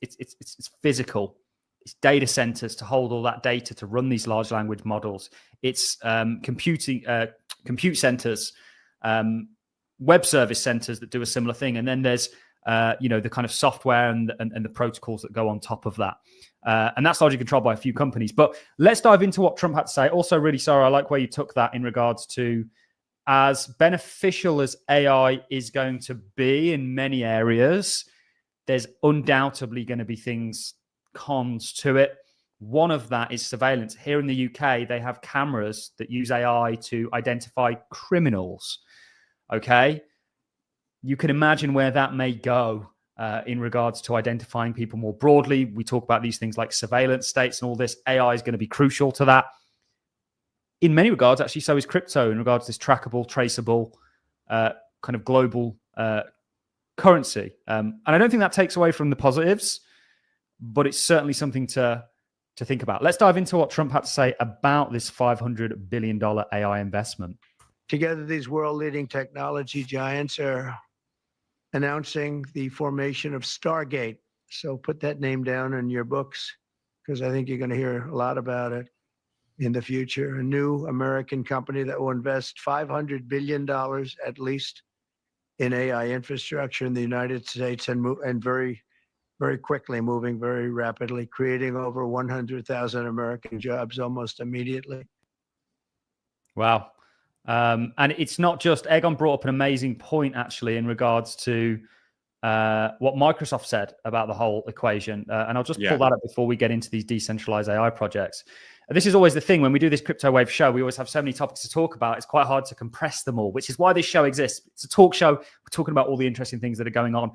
physical. It's data centers to hold all that data, to run these large language models. It's compute centers, web service centers that do a similar thing. And then there's, the kind of software and the protocols that go on top of that. And that's largely controlled by a few companies. But let's dive into what Trump had to say. Also, really, Sarah, I like where you took that in regards to, as beneficial as AI is going to be in many areas, there's undoubtedly going to be cons to it. One of that is surveillance. Here in the UK, they have cameras that use AI to identify criminals. Okay. You can imagine where that may go in regards to identifying people more broadly. We talk about these things like surveillance states and all this. AI is going to be crucial to that. In many regards, actually, so is crypto in regards to this trackable, traceable kind of global currency. And I don't think that takes away from the positives, but it's certainly something to think about. Let's dive into what Trump had to say about this $500 billion AI investment. Together, these world-leading technology giants are announcing the formation of Stargate. So put that name down in your books, because I think you're going to hear a lot about it in the future. A new American company that will invest $500 billion at least in AI infrastructure in the United States, and very, very quickly, moving very rapidly, creating over 100,000 American jobs almost immediately. Wow. And it's not just, Egon brought up an amazing point actually in regards to what Microsoft said about the whole equation. And I'll just pull that up before we get into these decentralized AI projects. This is always the thing when we do this CryptoWave show, we always have so many topics to talk about. It's quite hard to compress them all, which is why this show exists. It's a talk show. We're talking about all the interesting things that are going on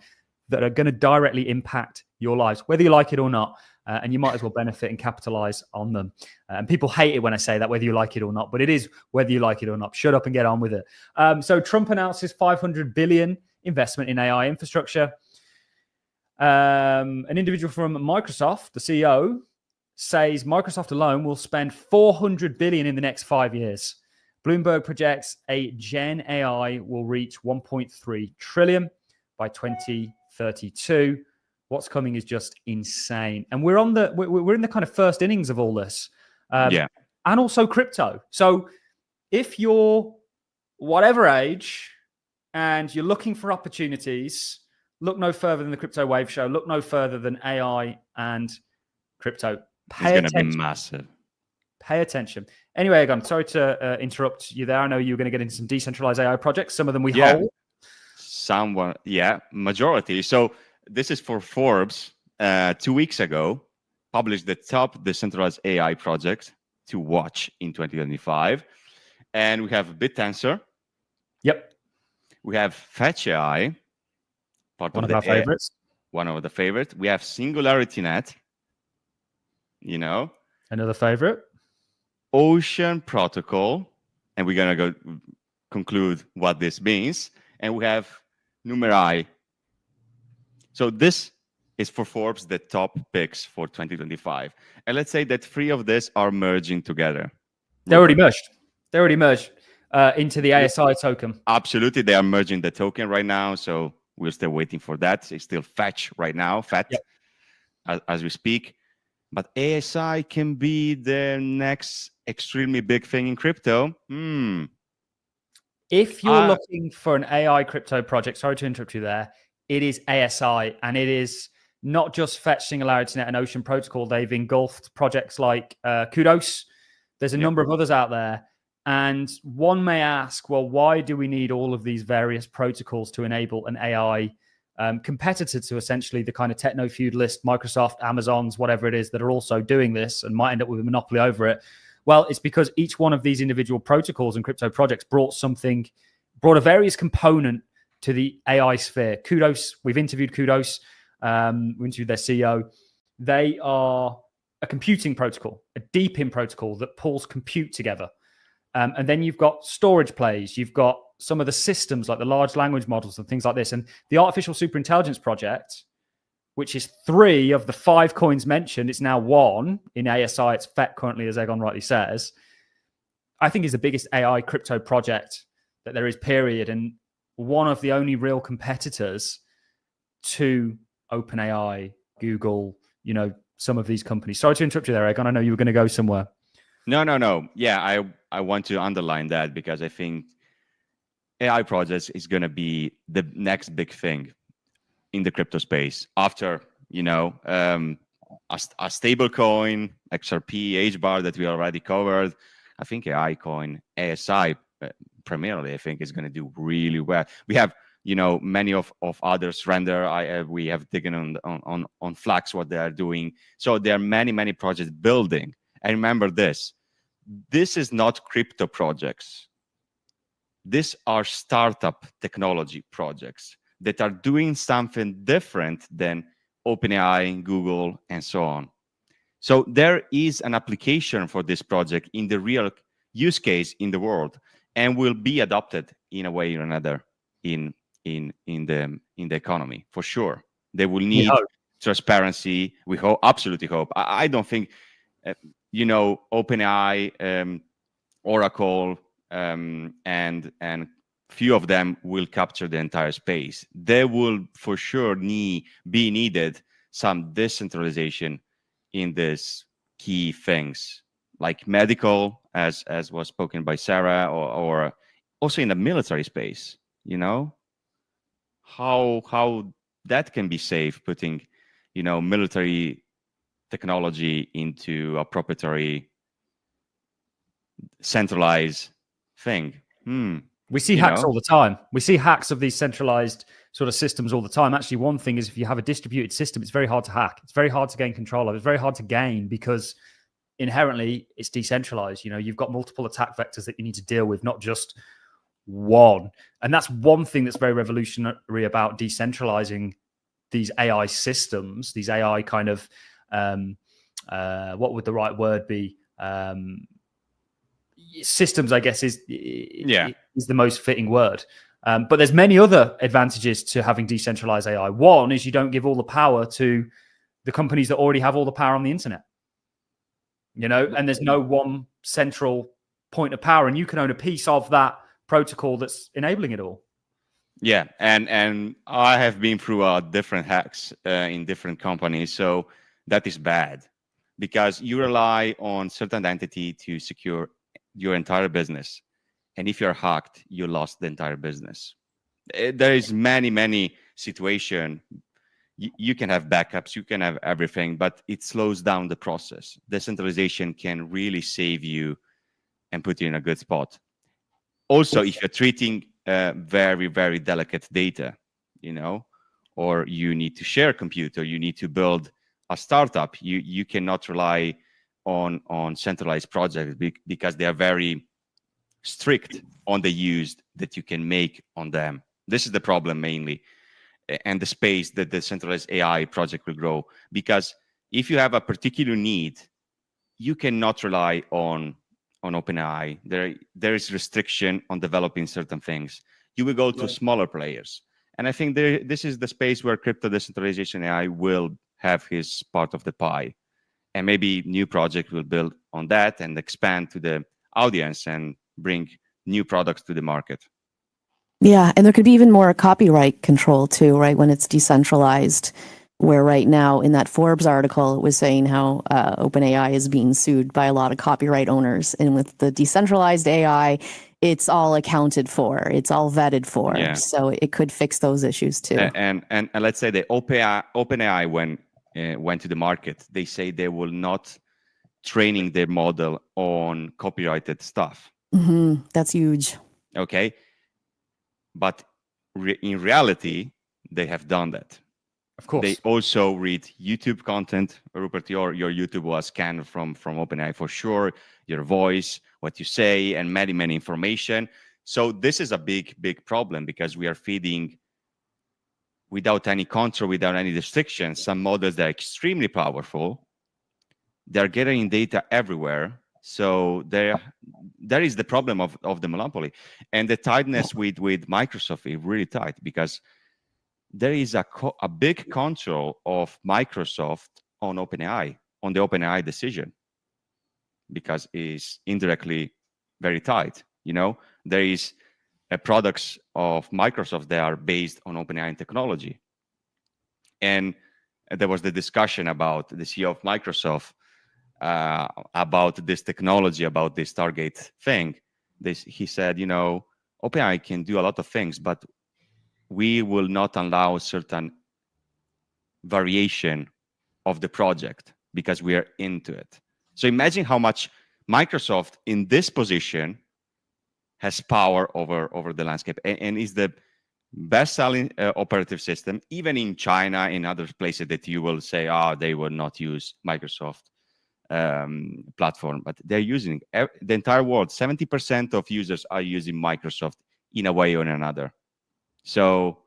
that are going to directly impact your lives, whether you like it or not. And you might as well benefit and capitalize on them. And people hate it when I say that, whether you like it or not, but it is whether you like it or not. Shut up and get on with it. So Trump announces $500 billion investment in AI infrastructure. An individual from Microsoft, the CEO, says Microsoft alone will spend $400 billion in the next 5 years. Bloomberg projects a Gen AI will reach 1.3 trillion by 2032. What's coming is just insane, and we're in the kind of first innings of all this, and also crypto. So, if you're whatever age and you're looking for opportunities, look no further than the CryptoWave Show. Look no further than AI and crypto. It's going to be massive. Pay attention. Anyway, Egon, sorry to interrupt you there. I know you were going to get into some decentralized AI projects. Some of them we hold. Someone, majority. So this is for Forbes. 2 weeks ago, published the top decentralized AI project to watch in 2025. And we have BitTensor. Yep. We have Fetch AI. One of our favorites. One of the favorites. We have SingularityNet. Another favorite. Ocean Protocol. And we're going to go conclude what this means. And we have Numerai. So this is for Forbes, the top picks for 2025. And let's say that 3 of these are merging together. They're already merged. Into the ASI token. Absolutely. They are merging the token right now. So we're still waiting for that. It's still Fetch right now, as we speak. But ASI can be the next extremely big thing in crypto. If you're looking for an AI crypto project, sorry to interrupt you there, it is ASI, and it is not just Fetch, SingularityNet, and Ocean Protocol. They've engulfed projects like Kudos. There's a number of others out there. And one may ask, well, why do we need all of these various protocols to enable an AI competitor to essentially the kind of techno-feudalist Microsoft, Amazon's, whatever it is, that are also doing this and might end up with a monopoly over it? Well, it's because each one of these individual protocols and crypto projects brought a various component to the AI sphere. Kudos, we've interviewed Kudos, we interviewed their CEO. They are a computing protocol, a deep-in protocol that pulls compute together. And then you've got storage plays, you've got some of the systems like the large language models and things like this. And the Artificial Superintelligence Project, which is 3 of the 5 coins mentioned, it's now 1 in ASI. It's FET currently, as Egon rightly says. I think is the biggest AI crypto project that there is, period. And one of the only real competitors to OpenAI, Google, some of these companies. Sorry to interrupt you there, Egon. I know you were going to go somewhere. No. Yeah, I want to underline that because I think AI projects is going to be the next big thing in the crypto space after, a stable coin, XRP, HBAR that we already covered. I think AI coin, ASI primarily, I think is going to do really well. We have, many of others render. We have taken on Flux what they are doing. So there are many projects building. And remember this is not crypto projects. These are startup technology projects that are doing something different than OpenAI, Google, and so on. So there is an application for this project in the real use case in the world and will be adopted in a way or another in the economy for sure. They will need transparency. We absolutely hope. I don't think OpenAI, Oracle, and few of them will capture the entire space. There will for sure be needed some decentralization in these key things, like medical, as was spoken by Sarah, or also in the military space. How that can be safe, putting military technology into a proprietary centralized thing. We see hacks all the time. We see hacks of these centralized sort of systems all the time. Actually, one thing is if you have a distributed system, it's very hard to hack. It's very hard to gain control of. It's very hard to gain because inherently it's decentralized. You've got multiple attack vectors that you need to deal with, not just one. And that's one thing that's very revolutionary about decentralizing these AI systems, these AI kind of, what would the right word be? Systems, I guess, is the most fitting word. But there's many other advantages to having decentralized AI. One is you don't give all the power to the companies that already have all the power on the internet. And there's no one central point of power, and you can own a piece of that protocol that's enabling it all. Yeah, and I have been through different hacks in different companies, so that is bad because you rely on certain entity to secure your entire business, and if you're hacked, you lost the entire business. There is many situations. You can have backups, you can have everything, but it slows down the process. Decentralization can really save you and put you in a good spot. Also, if you're treating very delicate data, or you need to share a computer, you need to build a startup, you cannot rely on centralized projects because they are very strict on the use that you can make on them. This is the problem mainly, and the space that the centralized AI project will grow. Because if you have a particular need, you cannot rely on OpenAI. There is restriction on developing certain things. You will go to smaller players, and I think this is the space where crypto decentralization AI will have his part of the pie. And maybe new project will build on that and expand to the audience and bring new products to the market. Yeah, and there could be even more copyright control too, right? When it's decentralized, where right now in that Forbes article, it was saying how OpenAI is being sued by a lot of copyright owners. And with the decentralized AI, it's all accounted for. It's all vetted for. Yeah. So it could fix those issues too. And let's say the OpenAI when went to the market, they say they will not training their model on copyrighted stuff. Mm-hmm. That's huge. Okay. But in reality, they have done that. Of course. They also read YouTube content. Rupert, your YouTube was scanned from OpenAI for sure. Your voice, what you say, and many information. So this is a big problem because we are feeding without any control, without any restrictions, some models that are extremely powerful. They're getting data everywhere. So there is the problem of the monopoly. And the tightness with Microsoft is really tight because there is a big control of Microsoft on OpenAI, on the OpenAI decision, because it's indirectly very tight. There is products of Microsoft that are based on OpenAI technology. And there was the discussion about the CEO of Microsoft about this technology, about this Stargate thing. He said, OpenAI can do a lot of things, but we will not allow certain variation of the project because we are into it. So imagine how much Microsoft in this position has power over the landscape and is the best-selling operative system, even in China, in other places that you will say, they will not use Microsoft platform, but they're using the entire world. 70% of users are using Microsoft in a way or another. So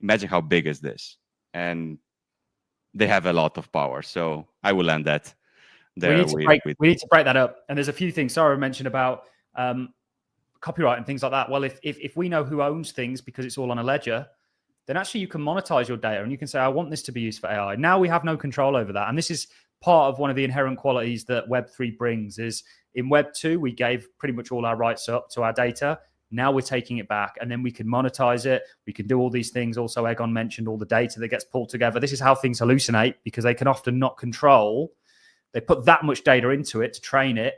imagine how big is this, and they have a lot of power. So I will end that there. We need to break that up. And there's a few things Sarah mentioned about copyright and things like that. Well, if we know who owns things because it's all on a ledger, then actually you can monetize your data and you can say, I want this to be used for AI. Now we have no control over that. And this is part of one of the inherent qualities that Web3 brings is in Web2, we gave pretty much all our rights up to our data. Now we're taking it back and then we can monetize it. We can do all these things. Also, Egon mentioned all the data that gets pulled together. This is how things hallucinate because they can often not control. They put that much data into it to train it.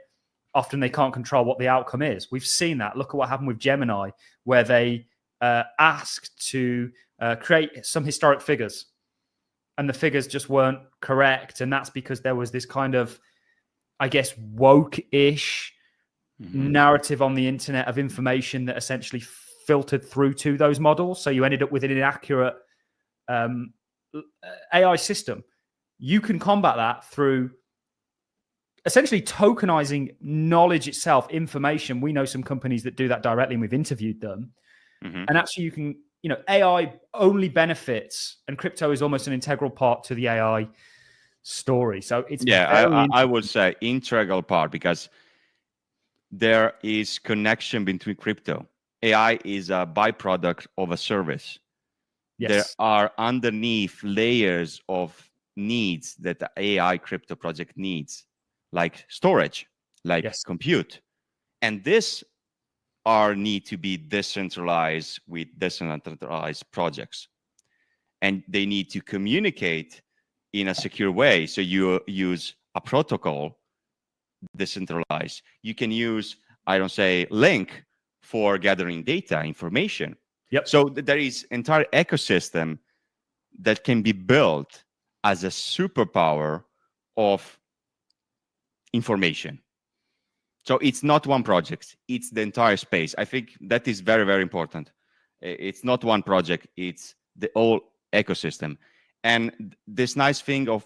Often they can't control what the outcome is. We've seen that. Look at what happened with Gemini, where they asked to create some historic figures and the figures just weren't correct. And that's because there was this kind of, I guess, woke-ish narrative on the internet of information that essentially filtered through to those models. So you ended up with an inaccurate AI system. You can combat that through essentially tokenizing knowledge itself, information. We know some companies that do that directly and we've interviewed them. And actually you can, AI only benefits and crypto is almost an integral part to the AI story. So it's I would say integral part because there is connection between crypto. AI is a byproduct of a service. Yes. There are underneath layers of needs that the AI crypto project needs, like storage, like compute. And this need to be decentralized with decentralized projects. And they need to communicate in a secure way. So you use a protocol decentralized. You can use, Link for gathering data, information. Yep. So there is entire ecosystem that can be built as a superpower of information. So it's not one project, it's the entire space. I think that is very, very important. It's not one project, it's the whole ecosystem. And this nice thing of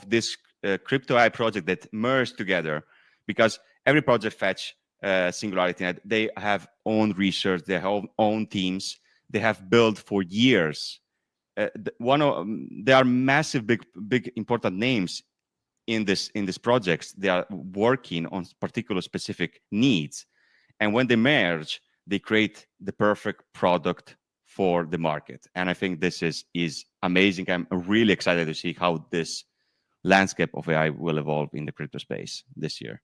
this crypto AI project that merged together, because every project fetch Singularity Net, they have own research, they have own teams, they have built for years. There are massive, big, important names in this projects. They are working on particular specific needs, and when they merge, they create the perfect product for the market. And I think this is amazing. I'm really excited to see how this landscape of AI will evolve in the crypto space this year.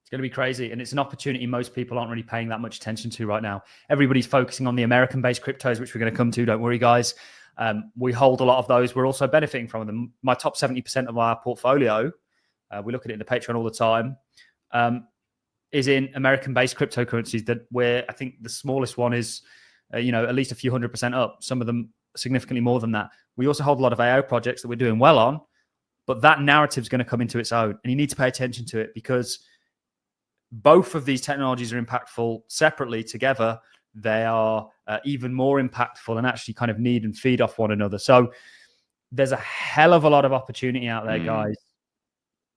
It's going to be crazy. And it's an opportunity most people aren't really paying that much attention to right now. Everybody's focusing on the American-based cryptos, which we're going to come to. Don't worry, guys. We hold a lot of those. We're also benefiting from them. My top 70% of our portfolio, we look at it in the Patreon all the time, is in American-based cryptocurrencies that I think the smallest one is, at least a few 100% up. Some of them significantly more than that. We also hold a lot of AI projects that we're doing well on, but that narrative is going to come into its own. And you need to pay attention to it because both of these technologies are impactful separately. Together, they are even more impactful and actually kind of need and feed off one another. So there's a hell of a lot of opportunity out there, guys.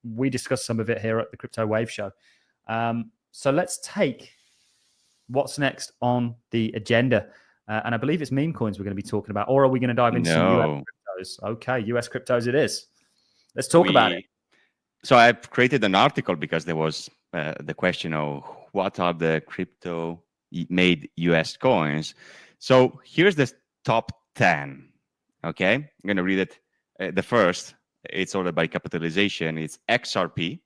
We discussed some of it here at the CryptoWave Show. So let's take what's next on the agenda. And I believe it's meme coins we're going to be talking about. Or are we going to dive into some US cryptos? Okay, US cryptos it is. Let's talk about it. So I've created an article because there was the question of what are the crypto-made US coins. So here's the top 10. Okay, I'm going to read it. The first, it's ordered by capitalization. It's XRP,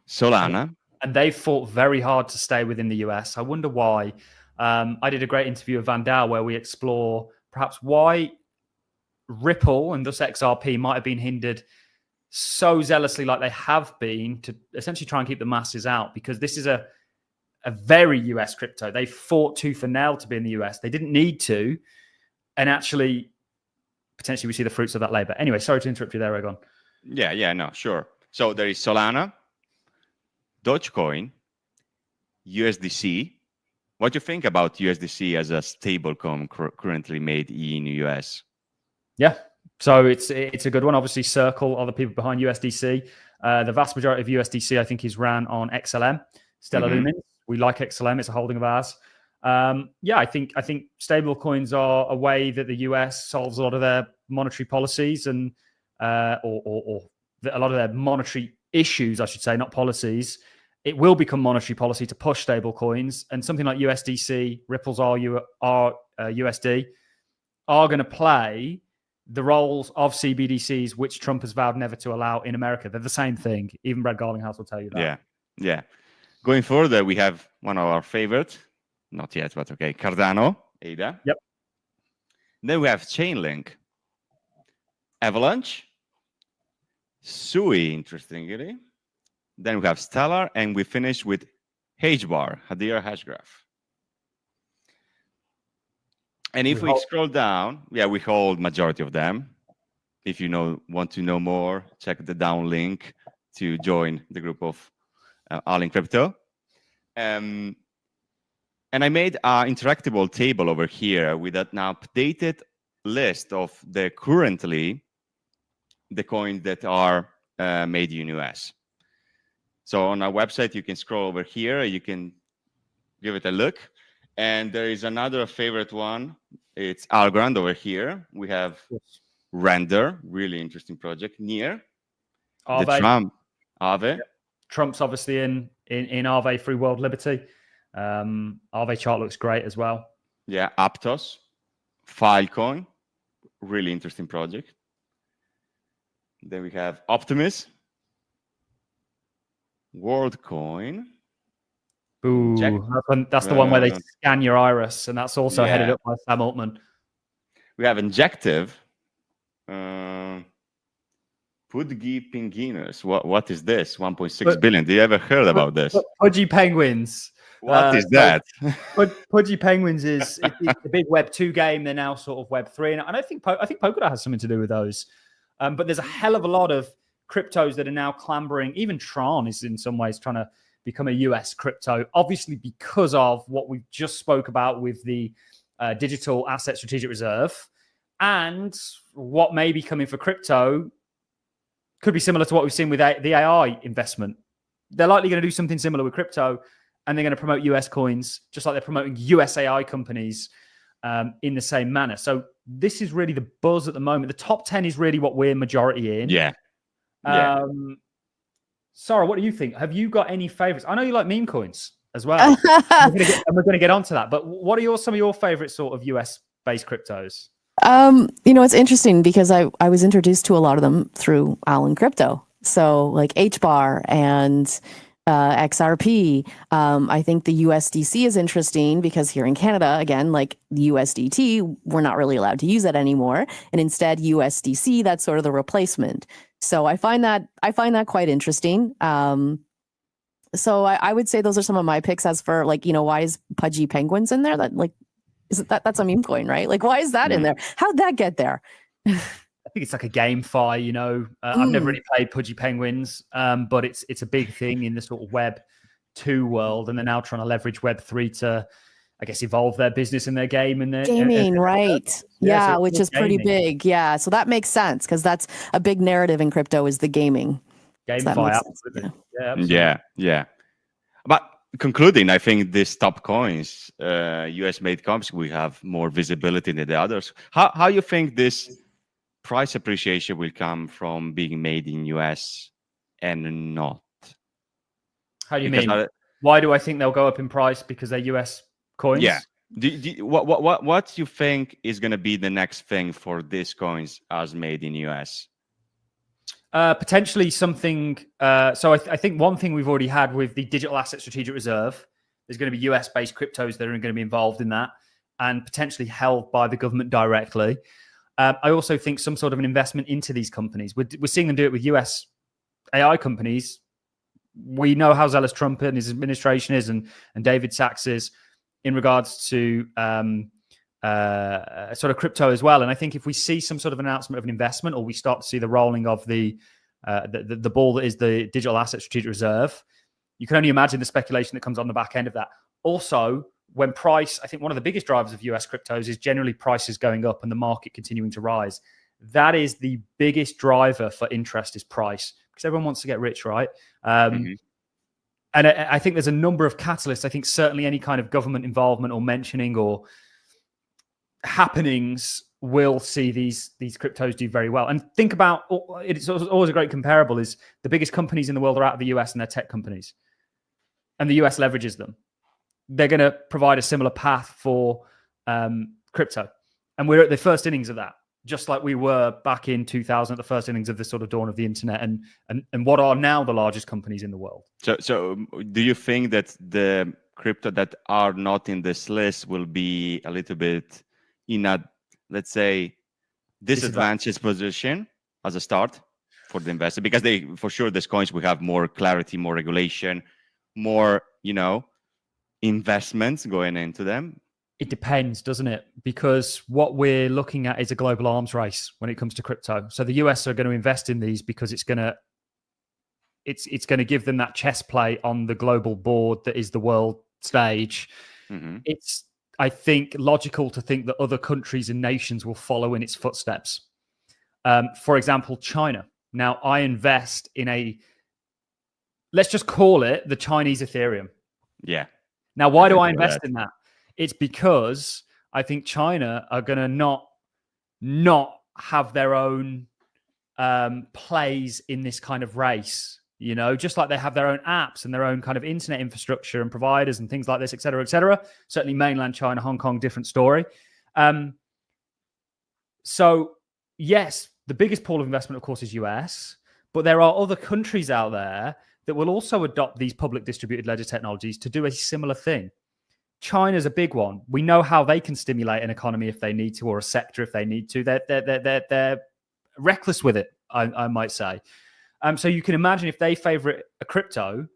Solana. And they fought very hard to stay within the US. I wonder why. I did a great interview with Vandal where we explore perhaps why Ripple and thus XRP might have been hindered so zealously like they have been to essentially try and keep the masses out, because this is a very US crypto. They fought tooth and nail to be in the US. They didn't need to. And actually, potentially we see the fruits of that labor. Anyway, sorry to interrupt you there, Egon. Yeah, no, sure. So there is Solana, Dogecoin, USDC. What do you think about USDC as a stablecoin currently made in the US? Yeah, so it's a good one. Obviously, Circle are the people behind USDC. The vast majority of USDC, I think, is ran on XLM, Stellar Lumens. We like XLM; it's a holding of ours. I think stable coins are a way that the US solves a lot of their monetary policies and or a lot of their monetary issues, I should say, not policies. it will become monetary policy to push stable coins, and something like USDC, Ripple's USD, are going to play the roles of CBDCs, which Trump has vowed never to allow in America. They're the same thing. Even Brad Garlinghouse will tell you that. Yeah. Going further, we have one of our favorites, not yet, but okay, Cardano, ADA. Yep. Then we have Chainlink, Avalanche, Sui, interestingly. Then we have Stellar, and we finish with HBAR, Hadira Hashgraph. And if we scroll down, we hold majority of them. If you want to know more, check the down link to join the group of All in Crypto. And I made an interactable table over here with an updated list of the coins that are made in US. So on our website, you can scroll over here. You can give it a look. And there is another favorite one. It's Algorand over here. We have Render, really interesting project. Near Aave. The Trump Aave. Yep. Trump's obviously in Aave through World Liberty. Aave chart looks great as well. Yeah, Aptos, Filecoin, really interesting project. Then we have Optimus, WorldCoin. Ooh, that's the one where they scan your iris, and that's also headed up by Sam Altman. We have Injective, Pudgy Penguins. What is this? 1.6 billion. Did you ever heard about this? Pudgy Penguins. What is that? Pudgy Penguins is it's a big Web 2 game. They're now sort of Web 3, and I think Polkadot has something to do with those. But there's a hell of a lot of cryptos that are now clambering. Even Tron is in some ways trying to become a US crypto, obviously because of what we just spoke about with the digital asset strategic reserve, and what may be coming for crypto could be similar to what we've seen with the AI investment. They're likely going to do something similar with crypto, and they're going to promote US coins, just like they're promoting US AI companies in the same manner. So this is really the buzz at the moment. The top 10 is really what we're majority in. Yeah. Sarah, what do you think? Have you got any favorites? I know you like meme coins as well. and we're going to get onto that. But what are some of your favorite sort of US-based cryptos? It's interesting because I was introduced to a lot of them through Allen Crypto. So like HBAR and XRP. I think the USDC is interesting because here in Canada, again, like the USDT, we're not really allowed to use that anymore. And instead USDC, that's sort of the replacement. So I find that quite interesting. So I would say those are some of my picks. As for why is Pudgy Penguins in there? That's a meme coin, right? Like, why is that in there? How'd that get there? I think it's like a GameFi, I've never really played Pudgy Penguins, but it's a big thing in the sort of Web 2 world, and they're now trying to leverage Web 3 to, I guess, evolve their business and their game and their gaming, right? Yeah, so which is pretty big. Yeah, so that makes sense because that's a big narrative in crypto is the gaming. GameFi, absolutely. Yeah. But concluding, I think these top coins, US-made coins, we have more visibility than the others. How you think this price appreciation will come from being made in US and not? How do you mean? Why do I think they'll go up in price? Because they're US coins? Yeah. What do you think is going to be the next thing for these coins as made in US? Potentially something. So I think one thing we've already had with the digital asset strategic reserve, there's going to be US-based cryptos that are going to be involved in that and potentially held by the government directly. I also think some sort of an investment into these companies. We're seeing them do it with US AI companies. We know how zealous Trump and his administration is, and David Sachs is in regards to sort of crypto as well. And I think if we see some sort of announcement of an investment, or we start to see the rolling of the ball that is the digital asset strategic reserve, you can only imagine the speculation that comes on the back end of that. Also, when price, I think one of the biggest drivers of US cryptos is generally prices going up and the market continuing to rise. That is the biggest driver for interest, is price, because everyone wants to get rich, right? And I think there's a number of catalysts. I think certainly any kind of government involvement or mentioning or happenings will see these cryptos do very well. And think about, it's always a great comparable, is the biggest companies in the world are out of the US and they're tech companies. and the US leverages them, they're going to provide a similar path for crypto. And we're at the first innings of that, just like we were back in 2000 at the first innings of the sort of dawn of the internet and what are now the largest companies in the world. So do you think that the crypto that are not in this list will be a little bit in a, let's say, disadvantaged position as a start for the investor? Because they, for sure, these coins will have more clarity, more regulation, more, investments going into them. It depends, doesn't it? Because what we're looking at is a global arms race when it comes to crypto. So the US are going to invest in these because it's going to give them that chess play on the global board that is the world stage. Mm-hmm. It's, I think, logical to think that other countries and nations will follow in its footsteps. For example, China. Now, I invest in let's just call it the Chinese Ethereum. Yeah. Now, why do I invest in that? It's because I think China are going to not have their own plays in this kind of race, just like they have their own apps and their own kind of internet infrastructure and providers and things like this, et cetera, et cetera. Certainly mainland China, Hong Kong, different story. So yes, the biggest pool of investment, of course, is US, but there are other countries out there that will also adopt these public distributed ledger technologies to do a similar thing. China's a big one. We know how they can stimulate an economy if they need to, or a sector if they need to. They're reckless with it, I might say. So you can imagine if they favor a crypto,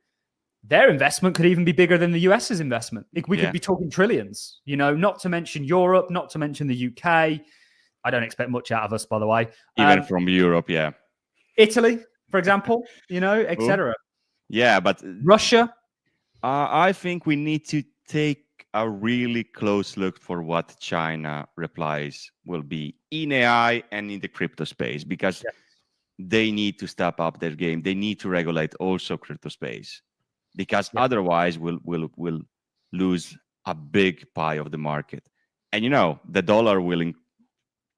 their investment could even be bigger than the US's investment. We could be talking trillions, not to mention Europe, not to mention the UK. I don't expect much out of us, by the way. Even from Europe, yeah. Italy, for example, et cetera. Yeah, but Russia. I think we need to take a really close look for what China replies will be in AI and in the crypto space, because they need to step up their game. They need to regulate also crypto space, because otherwise we'll lose a big pie of the market. And the dollar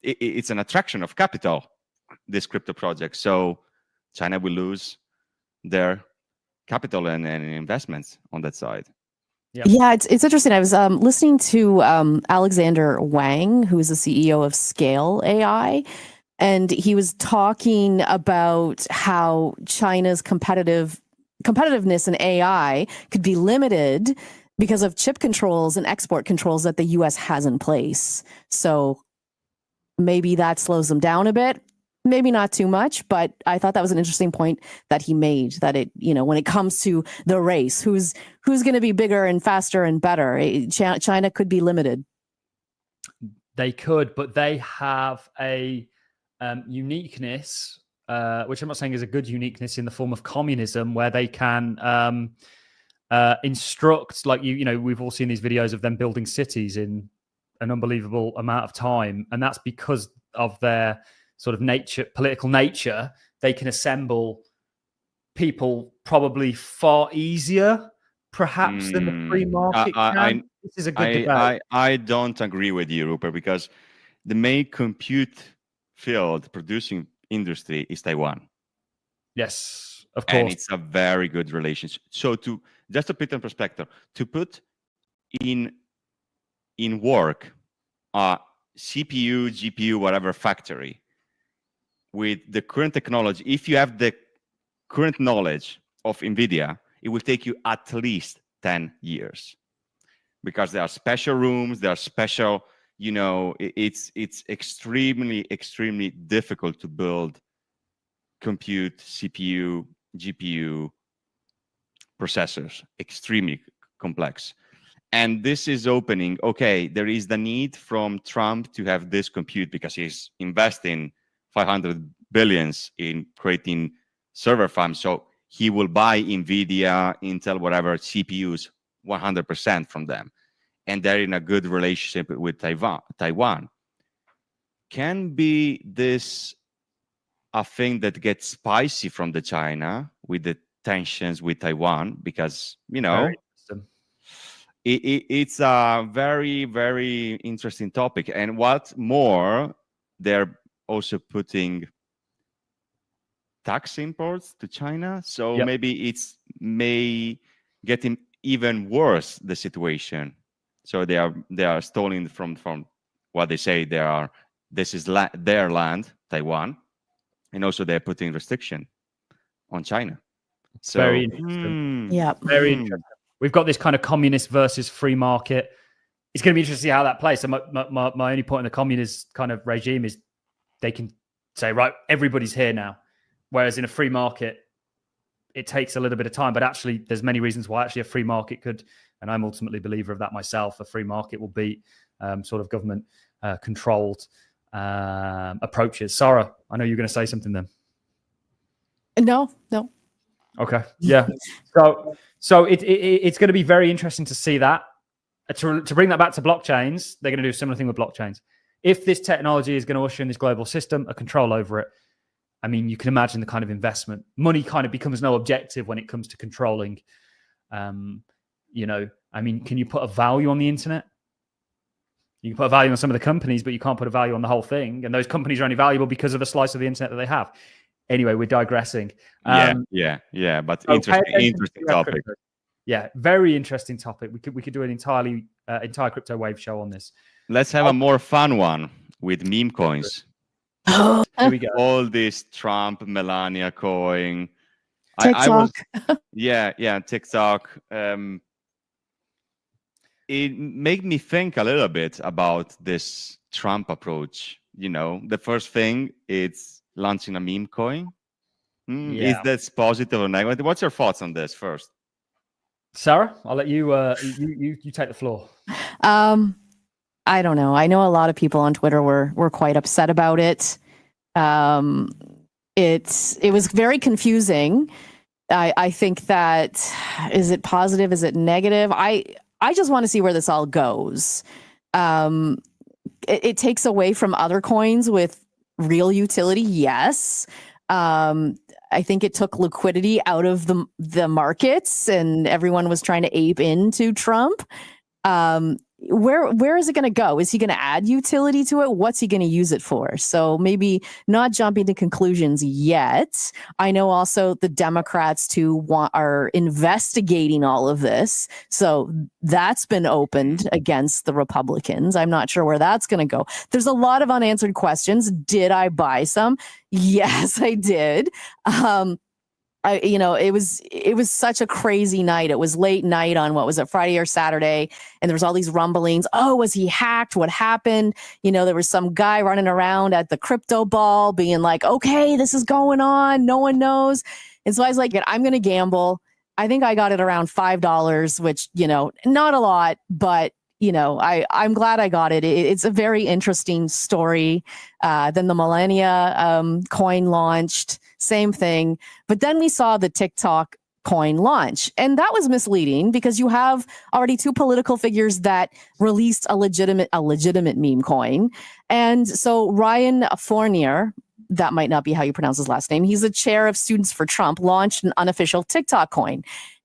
it's an attraction of capital, this crypto project. So China will lose their capital and investments on that side. Yeah, it's interesting. I was listening to Alexander Wang, who is the CEO of Scale AI, and he was talking about how China's competitiveness in AI could be limited because of chip controls and export controls that the US has in place. So maybe that slows them down a bit. Maybe not too much, but I thought that was an interesting point that he made, that when it comes to the race, who's going to be bigger and faster and better, China could be limited. They could, but they have a uniqueness, which I'm not saying is a good uniqueness, in the form of communism, where they can instruct, like we've all seen these videos of them building cities in an unbelievable amount of time, and that's because of their sort of political nature. They can assemble people probably far easier, perhaps, than the free market can. This is a good debate. I don't agree with you, Rupert, because the main compute field producing industry is Taiwan. Yes, of course. And it's a very good relationship. So just to put in perspective, to put in work a CPU, GPU, whatever factory, with the current technology, if you have the current knowledge of NVIDIA, it will take you at least 10 years. Because there are special rooms, there are special, it's extremely, extremely difficult to build compute, CPU, GPU processors, extremely complex. And this is opening, there is the need from Trump to have this compute because he's investing $500 billion in creating server farms. So he will buy NVIDIA, Intel, whatever, CPUs, 100% from them. And they're in a good relationship with Taiwan. Can be this a thing that gets spicy from the China with the tensions with Taiwan? Because, it's a very, very interesting topic. And what more, they're also putting tax imports to China. So maybe it's may get even worse the situation. So they are stolen from what they say this is their land, Taiwan, and also they're putting restriction on China. So Very interesting. Yeah. Very interesting. We've got this kind of communist versus free market. It's going to be interesting to see how that plays. So my only point in the communist kind of regime is they can say, right, everybody's here now. Whereas in a free market, it takes a little bit of time. But actually, there's many reasons why actually a free market could, and I'm ultimately a believer of that myself, a free market will beat sort of government controlled approaches. Sarah, I know you're going to say something then. No. Okay. Yeah. So it's going to be very interesting to see that. To bring that back to blockchains, they're going to do a similar thing with blockchains. If this technology is going to usher in this global system, a control over it, I mean, you can imagine the kind of investment. Money kind of becomes no objective when it comes to controlling. I mean, can you put a value on the internet? You can put a value on some of the companies, but you can't put a value on the whole thing. And those companies are only valuable because of the slice of the internet that they have. Anyway, we're digressing. But interesting topic. Yeah, very interesting topic. We could do an entire CryptoWave show on this. Let's have a more fun one with meme coins. Here we go. All this Trump, Melania coin. TikTok. TikTok. It made me think a little bit about this Trump approach. You know, the first thing, it's launching a meme coin. Is that positive or negative? What's your thoughts on this first? Sarah, I'll let you you take the floor. I don't know. I know a lot of people on Twitter were quite upset about it. It was very confusing. I think that, is it positive? Is it negative? I just want to see where this all goes. It takes away from other coins with real utility. Yes. I think it took liquidity out of the markets, and everyone was trying to ape into Trump. Where is it going to go? Is he going to add utility to it? What's he going to use it for? So maybe not jumping to conclusions yet. I know also the Democrats are investigating all of this. So that's been opened against the Republicans. I'm not sure where that's going to go. There's a lot of unanswered questions. Did I buy some? Yes, I did. It was such a crazy night. It was late night on, what was it, Friday or Saturday, and there was all these rumblings. Oh, was he hacked? What happened? There was some guy running around at the crypto ball being like, okay, this is going on. No one knows. And so I was like, I'm going to gamble. I think I got it around $5, which, not a lot, but I'm glad I got it. It's a very interesting story. Then the Mania coin launched, same thing. But then we saw the TikTok coin launch, and that was misleading because you have already two political figures that released a legitimate meme coin. And so Ryan Fournier, that might not be how you pronounce his last name, he's the chair of Students for Trump, launched an unofficial TikTok coin.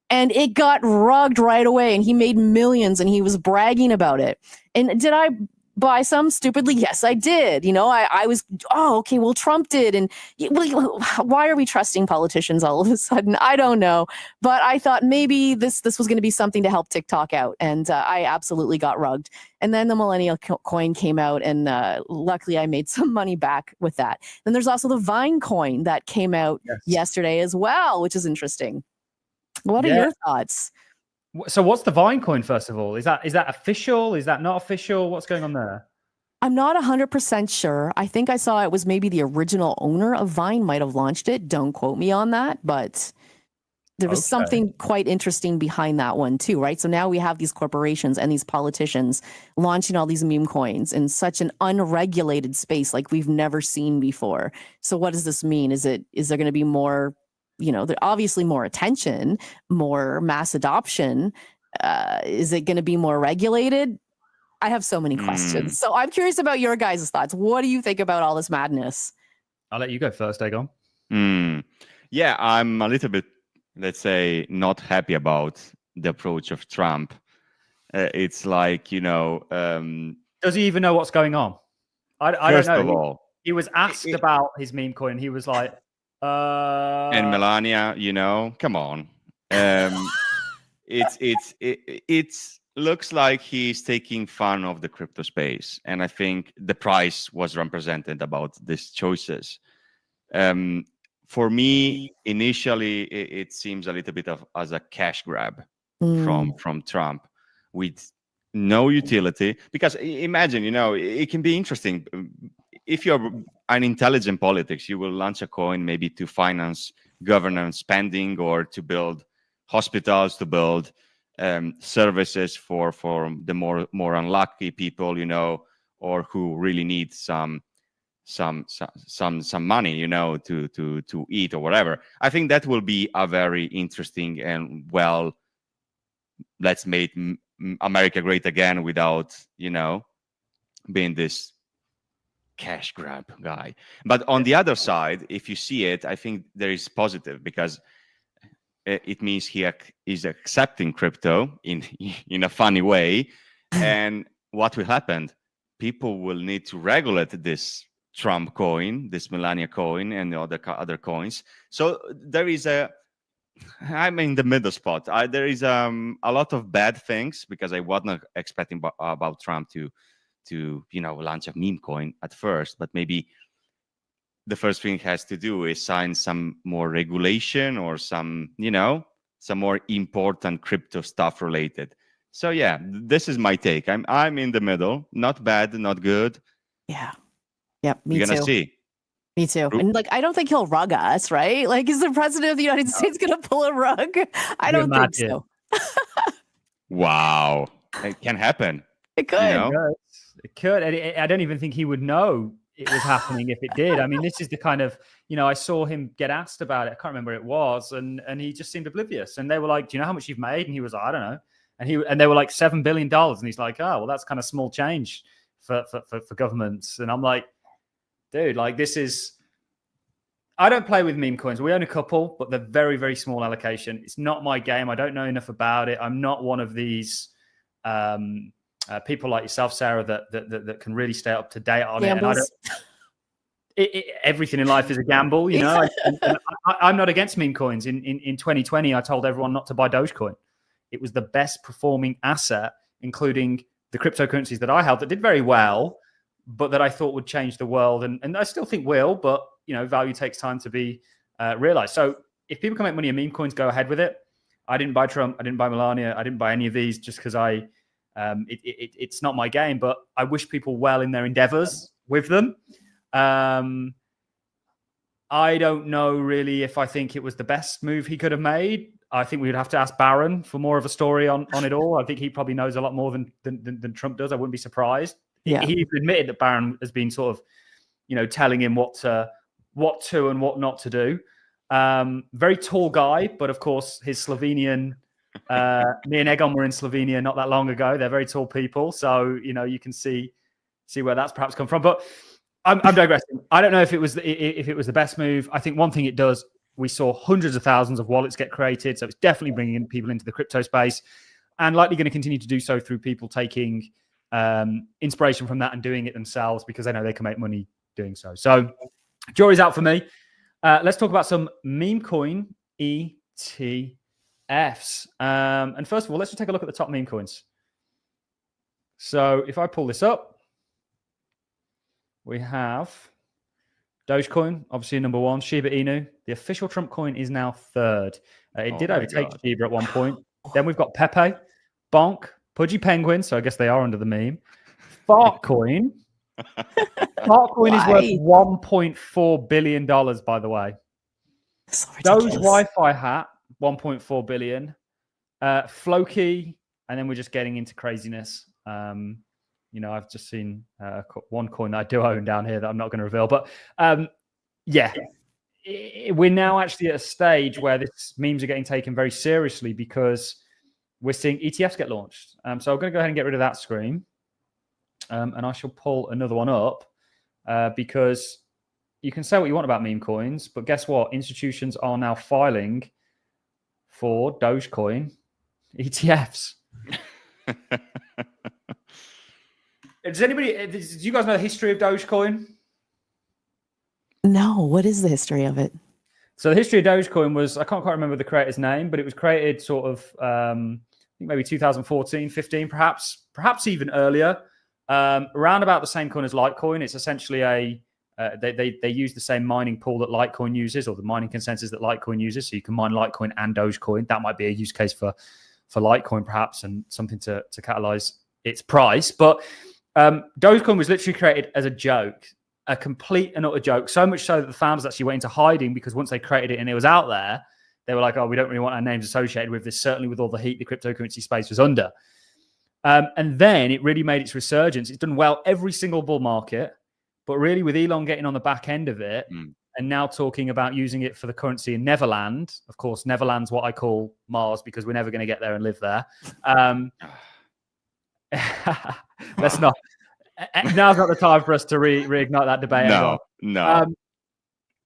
And it got rugged right away, and he made millions, and he was bragging about it. And did I buy some stupidly? Yes, I did. I was, okay, well, Trump did. And why are we trusting politicians all of a sudden? I don't know. But I thought maybe this was going to be something to help TikTok out. And I absolutely got rugged. And then the Millennial coin came out, and luckily I made some money back with that. Then there's also the Vine coin that came out yesterday as well, which is interesting. What are your thoughts? So what's the Vine coin, first of all? Is that official? Is that not official? What's going on there? I'm not 100% sure. I think I saw it was maybe the original owner of Vine might have launched it. Don't quote me on that, but there was something quite interesting behind that one too, right? So now we have these corporations and these politicians launching all these meme coins in such an unregulated space like we've never seen before. So what does this mean? Is there going to be more, obviously more attention, more mass adoption? Is it going to be more regulated? I have so many questions. So I'm curious about your guys' thoughts. What do you think about all this madness? I'll let you go first, Egon. Yeah, I'm a little bit, let's say, not happy about the approach of Trump. It's like, does he even know what's going on? I don't know. First of all, he was asked about his meme coin. He was like, and Melania, come on. it looks like he's taking fun of the crypto space, and I think the price was represented about these choices. For me, initially, it seems a little bit as a cash grab from Trump, with no utility. Because imagine, it can be interesting. If you're an intelligent politics, you will launch a coin maybe to finance government spending, or to build hospitals, to build services for the more unlucky people, or who really need some money, to eat or whatever. I think that will be a very interesting and let's make America great again without, being this cash grab guy. But on the other side, if you see it, I think there is positive, because it means he is accepting crypto in a funny way. And what will happen? People will need to regulate this Trump coin, this Melania coin, and the other coins. So I'm in the middle spot. There is a lot of bad things, because I was not expecting about Trump to launch a meme coin at first, but maybe the first thing has to do is sign some more regulation, or some more important crypto stuff related. So yeah, this is my take. I'm in the middle. Not bad, not good. Yeah. Yep. Me We're too. gonna see. Me too. And I don't think he'll rug us, right? Like, is the president of the United States going to pull a rug? I don't think so. Wow. It can happen. It could. It could. I don't even think he would know it was happening if it did. I mean, this is the kind of, I saw him get asked about it. I can't remember who it was. And he just seemed oblivious. And they were like, do you know how much you've made? And he was like, I don't know. And they were like $7 billion. And he's like, oh, well, that's kind of small change for governments. And I'm like, dude, like, this is, I don't play with meme coins. We own a couple, but they're very, very small allocation. It's not my game. I don't know enough about it. I'm not one of these people like yourself, Sarah, that can really stay up to date on Gambles. it. And everything in life is a gamble, I'm not against meme coins. In 2020, I told everyone not to buy Dogecoin. It was the best performing asset, including the cryptocurrencies that I held, that did very well, but that I thought would change the world. And I still think will, but value takes time to be realized. So if people can make money in meme coins, go ahead with it. I didn't buy Trump. I didn't buy Melania. I didn't buy any of these just because it's not my game, but I wish people well in their endeavors with them. I don't know really if I think it was the best move he could have made. I think we would have to ask Barron for more of a story on it all. I think he probably knows a lot more than Trump does. I wouldn't be surprised. Yeah. He admitted that Barron has been sort of, telling him what to and what not to do. Very tall guy, but of course his Slovenian, me and Egon were in Slovenia not that long ago. They're very tall people. So, you can see where that's perhaps come from, but I'm digressing. I don't know if it was the best move. I think one thing it does, we saw hundreds of thousands of wallets get created. So it's definitely bringing in people into the crypto space, and likely going to continue to do so through people taking inspiration from that and doing it themselves, because they know they can make money doing so. So jury's out for me. Let's talk about some meme coin ETFs. And first of all, let's just take a look at the top meme coins. So if I pull this up, we have Dogecoin, obviously number one. Shiba Inu, the official Trump coin, is now third. It did overtake Shiba at one point. Then we've got Pepe, Bonk, Pudgy Penguin, so I guess they are under the meme. Fartcoin. Fartcoin is worth $1.4 billion, by the way. Doge Wi-Fi hat, $1.4 billion. Floki, and then we're just getting into craziness. I've just seen one coin that I do own down here that I'm not going to reveal. But we're now actually at a stage where these memes are getting taken very seriously, because we're seeing ETFs get launched. So I'm going to go ahead and get rid of that screen. And I shall pull another one up, because you can say what you want about meme coins, but guess what? Institutions are now filing for Dogecoin ETFs. Do you guys know the history of Dogecoin? No. What is the history of it? So the history of Dogecoin was, I can't quite remember the creator's name, but it was created sort of, I think maybe 2014, 15, perhaps even earlier, around about the same coin as Litecoin. It's essentially they use the same mining pool that Litecoin uses, or the mining consensus that Litecoin uses. So you can mine Litecoin and Dogecoin. That might be a use case for Litecoin perhaps, and something to catalyze its price. But Dogecoin was literally created as a joke, a complete and utter joke. So much so that the founders actually went into hiding, because once they created it and it was out there, they were like, oh, we don't really want our names associated with this, certainly with all the heat the cryptocurrency space was under. And then it really made its resurgence. It's done well every single bull market, but really with Elon getting on the back end of it and now talking about using it for the currency in Neverland. Of course, Neverland's what I call Mars, because we're never going to get there and live there. Let's not. Now's not the time for us to reignite that debate. No.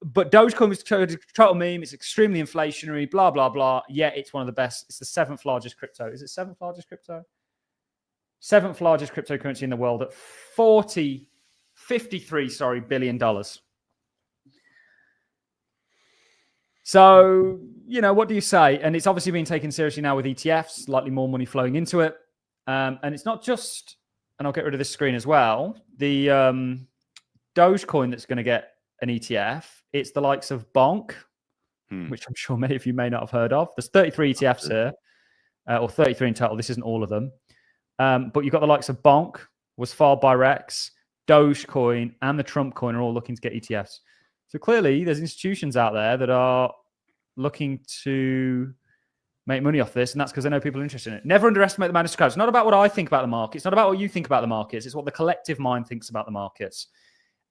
But Dogecoin was a total meme. It's extremely inflationary, blah, blah, blah. Yeah, it's one of the best. It's the 7th largest crypto. Is it 7th largest crypto? 7th largest cryptocurrency in the world at $53 billion. So, what do you say? And it's obviously being taken seriously now with ETFs, slightly more money flowing into it. And it's not just, and I'll get rid of this screen as well, the Dogecoin that's going to get an ETF. It's the likes of Bonk, which I'm sure many of you may not have heard of. There's 33 ETFs here, or 33 in total. This isn't all of them. But you've got the likes of Bonk, was filed by Rex, Dogecoin, and the Trump coin are all looking to get ETFs. So clearly, there's institutions out there that are looking to make money off this, and that's because they know people are interested in it. Never underestimate the madness of crowds. It's not about what I think about the market. It's not about what you think about the markets. It's what the collective mind thinks about the markets.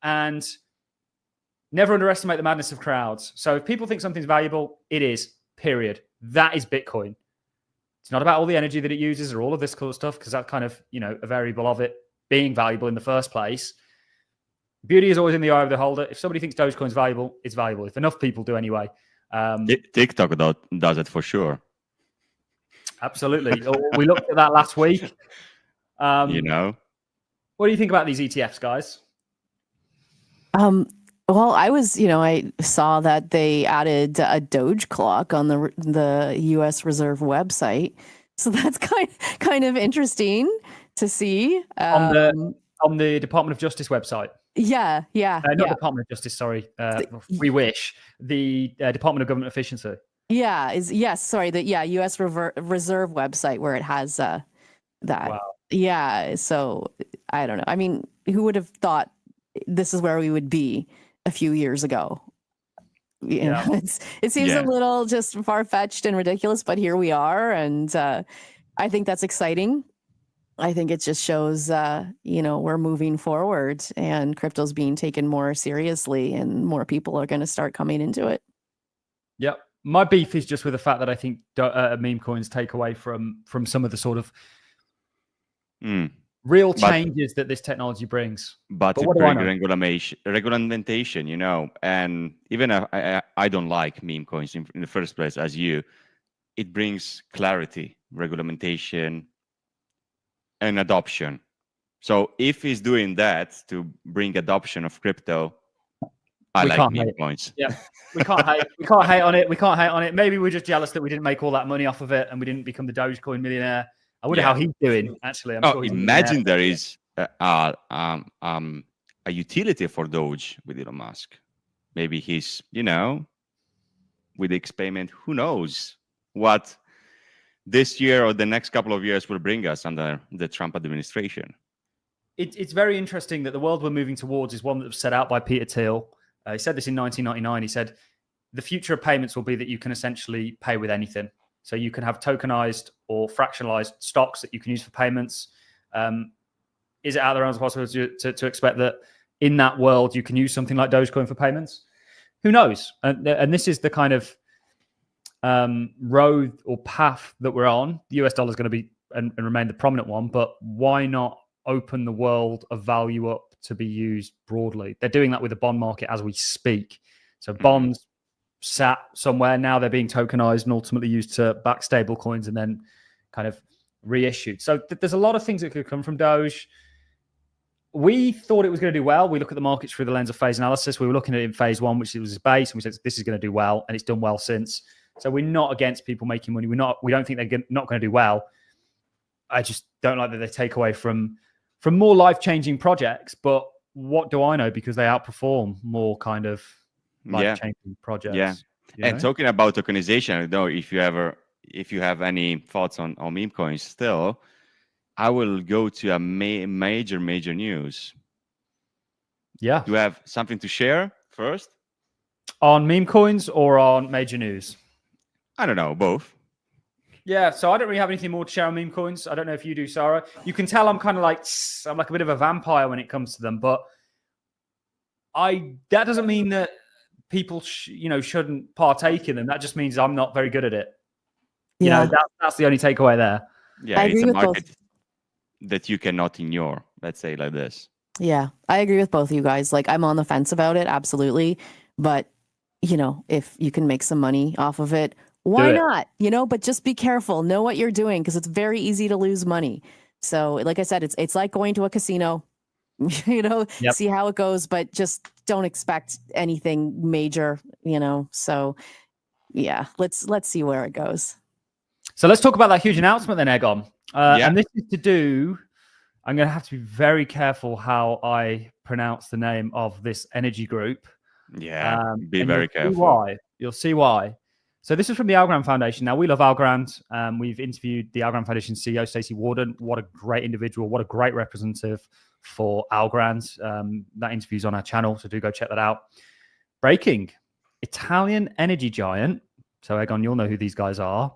And never underestimate the madness of crowds. So if people think something's valuable, it is, period. That is Bitcoin. It's not about all the energy that it uses or all of this cool stuff, because that's kind of, a variable of it being valuable in the first place. Beauty is always in the eye of the beholder. If somebody thinks Dogecoin's valuable, it's valuable. If enough people do anyway. TikTok does it for sure. Absolutely. We looked at that last week. What do you think about these ETFs, guys? Well, I saw that they added a Doge clock on the U.S. Reserve website, so that's kind of interesting to see on the Department of Justice website. Yeah. Not Department of Justice. Sorry, we wish the Department of Government Efficiency. Yeah, the U.S. Reserve website where it has that. Wow. Yeah, so I don't know. I mean, who would have thought this is where we would be a few years ago? It seems a little just far-fetched and ridiculous, but here we are, and I think that's exciting. I think it just shows, we're moving forward, and crypto's being taken more seriously, and more people are going to start coming into it. Yep. My beef is just with the fact that I think meme coins take away from some of the sort of real changes that this technology brings. But it brings regulation, and even I don't like meme coins in the first place, as you. It brings clarity, regulation, and adoption. So if he's doing that to bring adoption of crypto, I like meme coins. Yeah, we can't hate. We can't hate on it. We can't hate on it. Maybe we're just jealous that we didn't make all that money off of it and we didn't become the Dogecoin millionaire. I wonder how he's doing. Actually, I'm sure he's imagine there is a utility for Doge with Elon Musk. Maybe he's, with the experiment. Who knows what this year or the next couple of years will bring us under the Trump administration. It's very interesting that the world we're moving towards is one that was set out by Peter Thiel. He said this in 1999. He said, the future of payments will be that you can essentially pay with anything. So you can have tokenized or fractionalized stocks that you can use for payments. Is it out there as a possibility to expect that in that world you can use something like Dogecoin for payments? Who knows? And this is the kind of road or path that we're on. The US dollar is going to be and remain the prominent one, but why not open the world of value up to be used broadly? They're doing that with the bond market as we speak. So bonds sat somewhere, now they're being tokenized and ultimately used to back stable coins and then kind of reissued. So there's a lot of things that could come from Doge. we thought it was going to do well. We look at the markets through the lens of phase analysis. We were looking at it in phase one, which was its base, and we said this is going to do well, and it's done well since. So we're not against people making money. We don't think they're not going to do well. I just don't like that they take away from more life-changing projects. But what do I know? Because they outperform more kind of life-changing projects. Yeah. And talking about tokenization, I don't know if you have any thoughts on meme coins still. I will go to a major news. Yeah. Do you have something to share first? On meme coins or on major news? I don't know, both. Yeah, so I don't really have anything more to share on meme coins. I don't know if you do, Sarah. You can tell I'm kind of like a bit of a vampire when it comes to them, but that doesn't mean that people shouldn't partake in them. That just means I'm not very good at it. You know, that's the only takeaway there. Yeah, it's a market that you cannot ignore. Let's say like this. Yeah, I agree with both of you guys. Like, I'm on the fence about it, absolutely. But, if you can make some money off of it, why not? But just be careful. Know what you're doing, because it's very easy to lose money. So, like I said, it's like going to a casino, see how it goes, but just don't expect anything major, So, yeah, let's see where it goes. So let's talk about that huge announcement then, Egon. And this is to do, I'm going to have to be very careful how I pronounce the name of this energy group. Yeah, be very careful. Why? You'll see why. So this is from the Algorand Foundation. Now, we love Algorand. We've interviewed the Algorand Foundation CEO, Stacey Warden. What a great individual. What a great representative for Algorand. That interview's on our channel, so do go check that out. Breaking. Italian energy giant. So, Egon, you'll know who these guys are.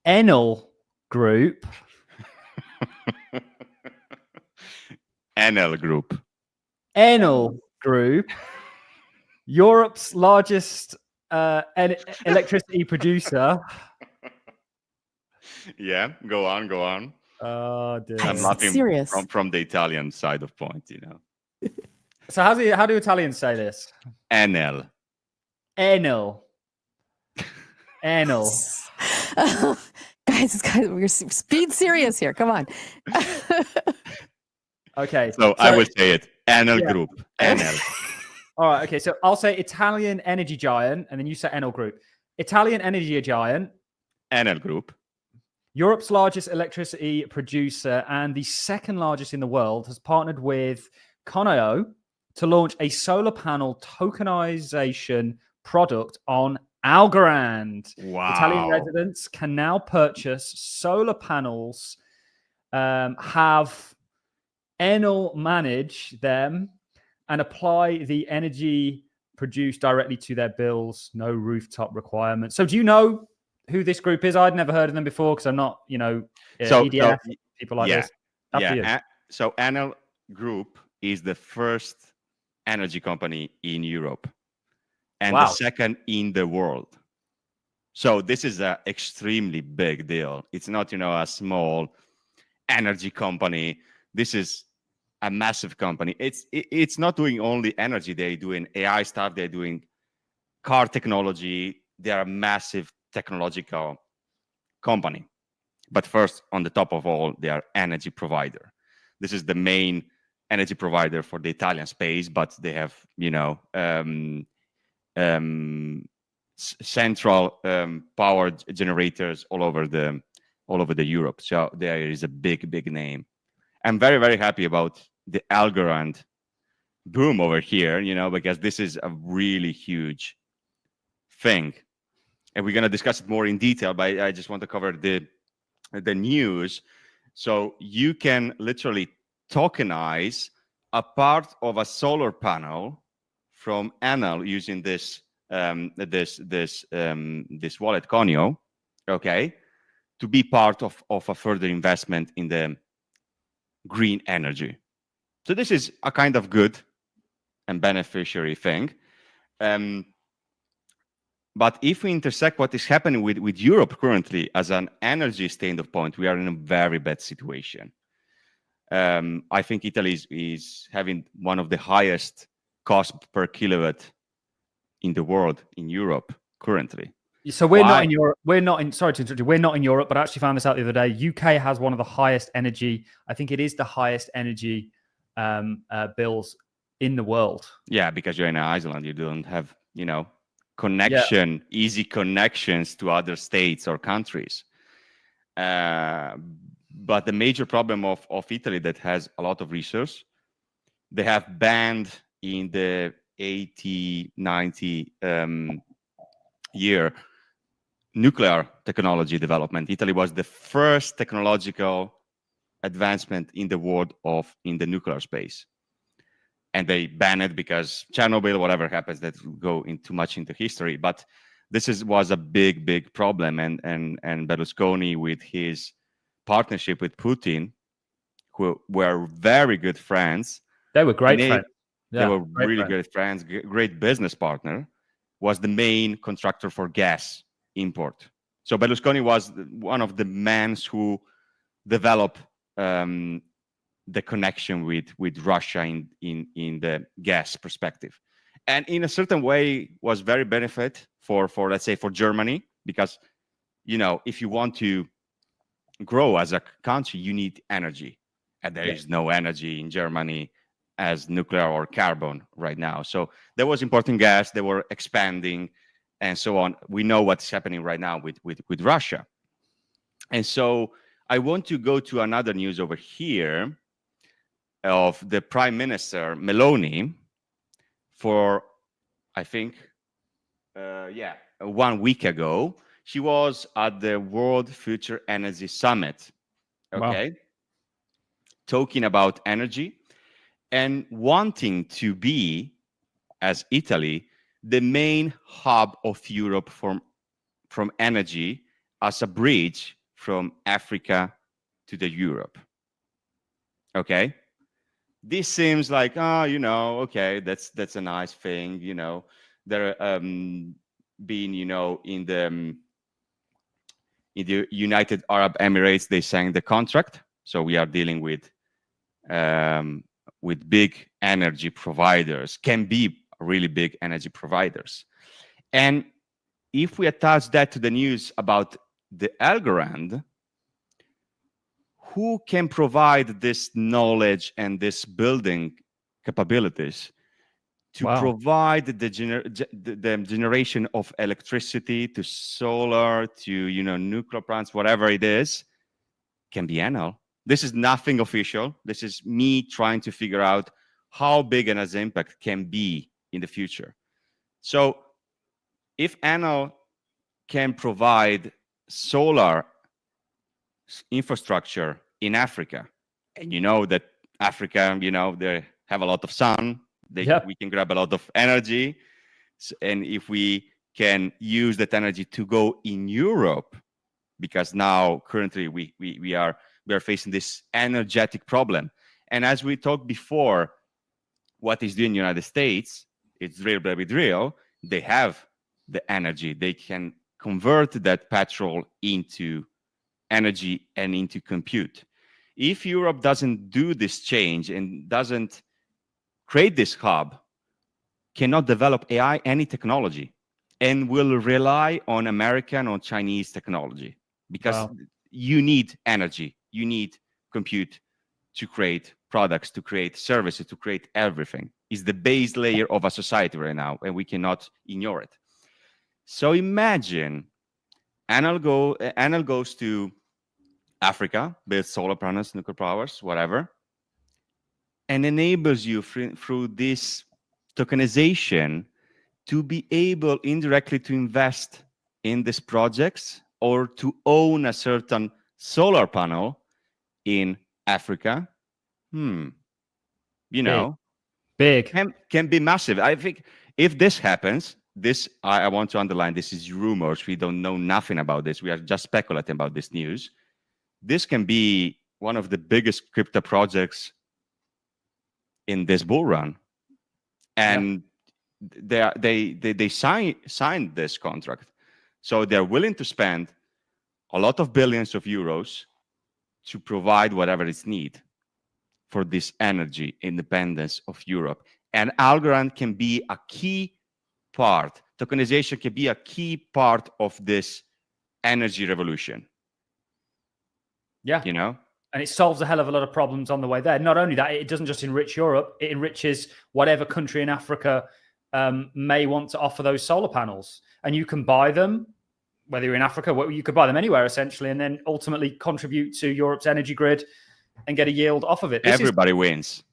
Enel Group. Enel Group. Enel Group. Europe's largest electricity producer. Yeah, go on. Oh, dear. I'm laughing serious. From the Italian side of point, So how do Italians say this? Enel. Enel. Guys, we're speed serious here. Come on. Okay. So I will say it. Enel Group. Enel. All right. Okay. So I'll say Italian energy giant, and then you say Enel Group. Italian energy giant. Enel Group. Europe's largest electricity producer and the second largest in the world has partnered with Con.io to launch a solar panel tokenization product on Algorand. Wow. Italian residents can now purchase solar panels, have Enel manage them, and apply the energy produced directly to their bills. No rooftop requirements. So do you know who this group is? I'd never heard of them before because I'm not, EDF, people like this. So Enel Group is the first energy company in Europe and the second in the world. So this is an extremely big deal. It's not, a small energy company. This is a massive company. It's not doing only energy. They're doing AI stuff. They're doing car technology. They are a massive technological company. But first, on the top of all, they are energy provider. This is the main energy provider for the Italian space, but they have, central power generators all over the Europe. So there is a big name. I'm very, very happy about the Algorand boom over here, because this is a really huge thing. And we're going to discuss it more in detail, but I just want to cover the news. So you can literally tokenize a part of a solar panel from Enel using this wallet Conio, okay, to be part of a further investment in the green energy. So this is a kind of good and beneficiary thing. But if we intersect what is happening with Europe currently as an energy standpoint, we are in a very bad situation. I think Italy is having one of the highest cost per kilowatt in the world, in Europe currently. So we're Why? not in Europe. We're not in. Sorry to interrupt you. We're not in Europe, but I actually found this out the other day. UK has one of the highest energy. I think it is the highest energy bills in the world. Yeah, because you're in Iceland, you don't have, connection, easy connections to other states or countries. But the major problem of Italy that has a lot of resource, they have banned in the 80, 90 year nuclear technology development. Italy was the first technological advancement in the world in the nuclear space. And they banned it because Chernobyl, whatever happens, that will go too much into history. But this was a big problem. And Berlusconi, with his partnership with Putin, who were very good friends. They were great friends. They were really good friends, great business partner, was the main contractor for gas import. So Berlusconi was one of the men who developed the connection with Russia in the gas perspective. And in a certain way was very benefit for let's say for Germany, because if you want to grow as a country, you need energy, and there is no energy in Germany as nuclear or carbon right now. So there was importing gas, they were expanding, and so on. We know what's happening right now with Russia. And so I want to go to another news over here of the Prime Minister Meloni for, I think, 1 week ago. She was at the World Future Energy Summit, okay, talking about energy and wanting to be, as Italy, the main hub of Europe from energy as a bridge from Africa to the Europe. Okay, this seems like okay, that's a nice thing. They're being in the United Arab Emirates, they signed the contract. So we are dealing with big energy providers, can be really big energy providers. And if we attach that to the news about the Algorand, who can provide this knowledge and this building capabilities to provide the generation of electricity to solar, to nuclear plants, whatever it is, can be Enel. This is nothing official. This is me trying to figure out how big Enel's impact can be in the future. So if Enel can provide solar infrastructure in Africa, and that Africa, they have a lot of sun, we can grab a lot of energy, and if we can use that energy to go in Europe, because now currently we are facing this energetic problem. And as we talked before, what is doing the United States, it's drill, baby, drill. They have the energy. They can convert that petrol into energy and into compute. If Europe doesn't do this change and doesn't create this hub, cannot develop AI, any technology, and will rely on American or Chinese technology, because you need energy, you need compute to create products, to create services, to create everything. It's the base layer of a society right now, and we cannot ignore it. So imagine Enel goes to Africa, builds solar panels, nuclear powers, whatever, and enables you through this tokenization to be able indirectly to invest in these projects or to own a certain solar panel in Africa. Big. Can be massive. I think if this happens, I want to underline, this is rumors. We don't know nothing about this. We are just speculating about this news. This can be one of the biggest crypto projects in this bull run. And they signed this contract. So they're willing to spend a lot of billions of euros to provide whatever is needed for this energy independence of Europe. And Algorand can be a key part tokenization can be a key part of this energy revolution. Yeah. You know? And it solves a hell of a lot of problems on the way there. Not only that, it doesn't just enrich Europe, it enriches whatever country in Africa may want to offer those solar panels. And you can buy them, whether you're in Africa, you could buy them anywhere essentially, and then ultimately contribute to Europe's energy grid and get a yield off of it. Everybody wins.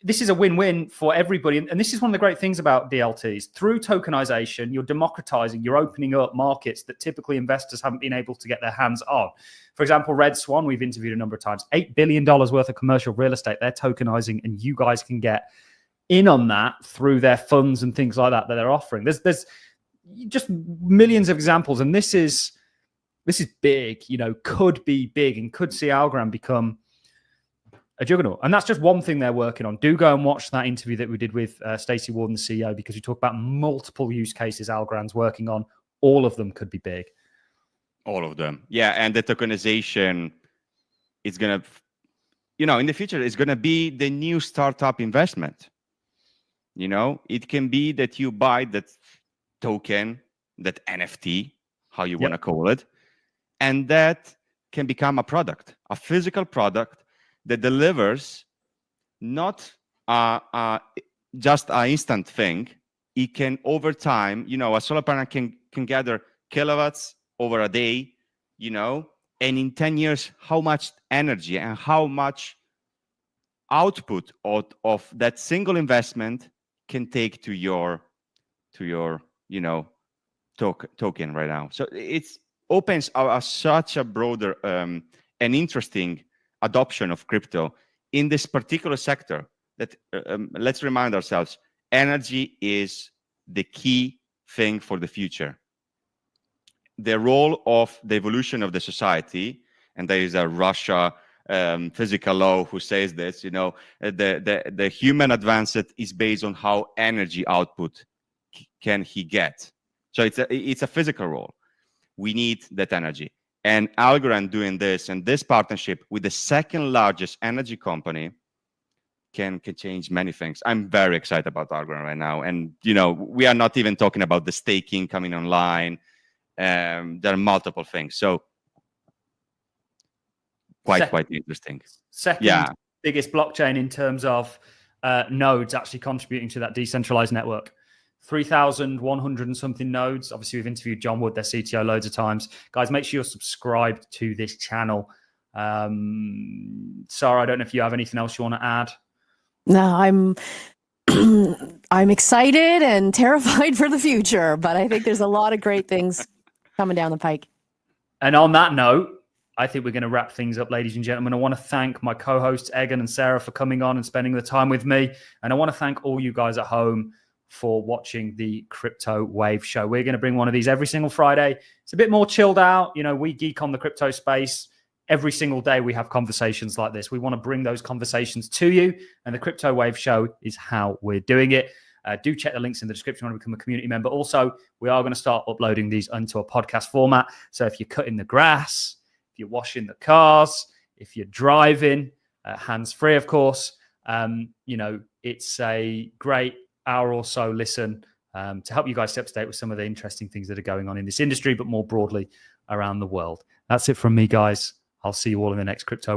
This is a win-win for everybody. And this is one of the great things about DLTs. Through tokenization, you're democratizing, you're opening up markets that typically investors haven't been able to get their hands on. For example, Red Swan, we've interviewed a number of times, $8 billion worth of commercial real estate they're tokenizing, and you guys can get in on that through their funds and things like that they're offering. There's just millions of examples, and this is big, could be big and could see Algorand become a juggernaut. And that's just one thing they're working on. Do go and watch that interview that we did with Stacey Warden, the CEO, because we talk about multiple use cases Algorand's working on. All of them could be big. All of them. Yeah. And the tokenization is going to, in the future, it's going to be the new startup investment. It can be that you buy that token, that NFT, how you want to call it, and that can become a product, a physical product that delivers not just an instant thing. It can, over time, a solar panel can gather kilowatts over a day, and in 10 years, how much energy and how much output of that single investment can take to your token right now. So it opens such a broader and interesting adoption of crypto in this particular sector that let's remind ourselves, energy is the key thing for the future. The role of the evolution of the society, and there is a Russia physical law who says this, the human advance is based on how energy output can he get. So it's a physical role. We need that energy. And Algorand doing this, and this partnership with the second largest energy company can change many things. I'm very excited about Algorand right now. And, we are not even talking about the staking coming online. There are multiple things. So quite interesting. Second biggest blockchain in terms of nodes actually contributing to that decentralized network. 3,100 and something nodes. Obviously, we've interviewed John Wood, their CTO, loads of times. Guys, make sure you're subscribed to this channel. Sarah, I don't know if you have anything else you want to add. No, I'm excited and terrified for the future, but I think there's a lot of great things coming down the pike. And on that note, I think we're going to wrap things up, ladies and gentlemen. I want to thank my co-hosts, Egan and Sarah, for coming on and spending the time with me. And I want to thank all you guys at home for watching the CryptoWave Show. We're going to bring one of these every single Friday. It's a bit more chilled out. We geek on the crypto space. Every single day we have conversations like this. We want to bring those conversations to you, and the CryptoWave Show is how we're doing it. Do check the links in the description when you become a community member. Also, we are going to start uploading these into a podcast format. So if you're cutting the grass, if you're washing the cars, if you're driving, hands-free, of course, it's a great hour or so listen to help you guys stay up to date with some of the interesting things that are going on in this industry, but more broadly around the world. That's it from me, guys. I'll see you all in the next Crypto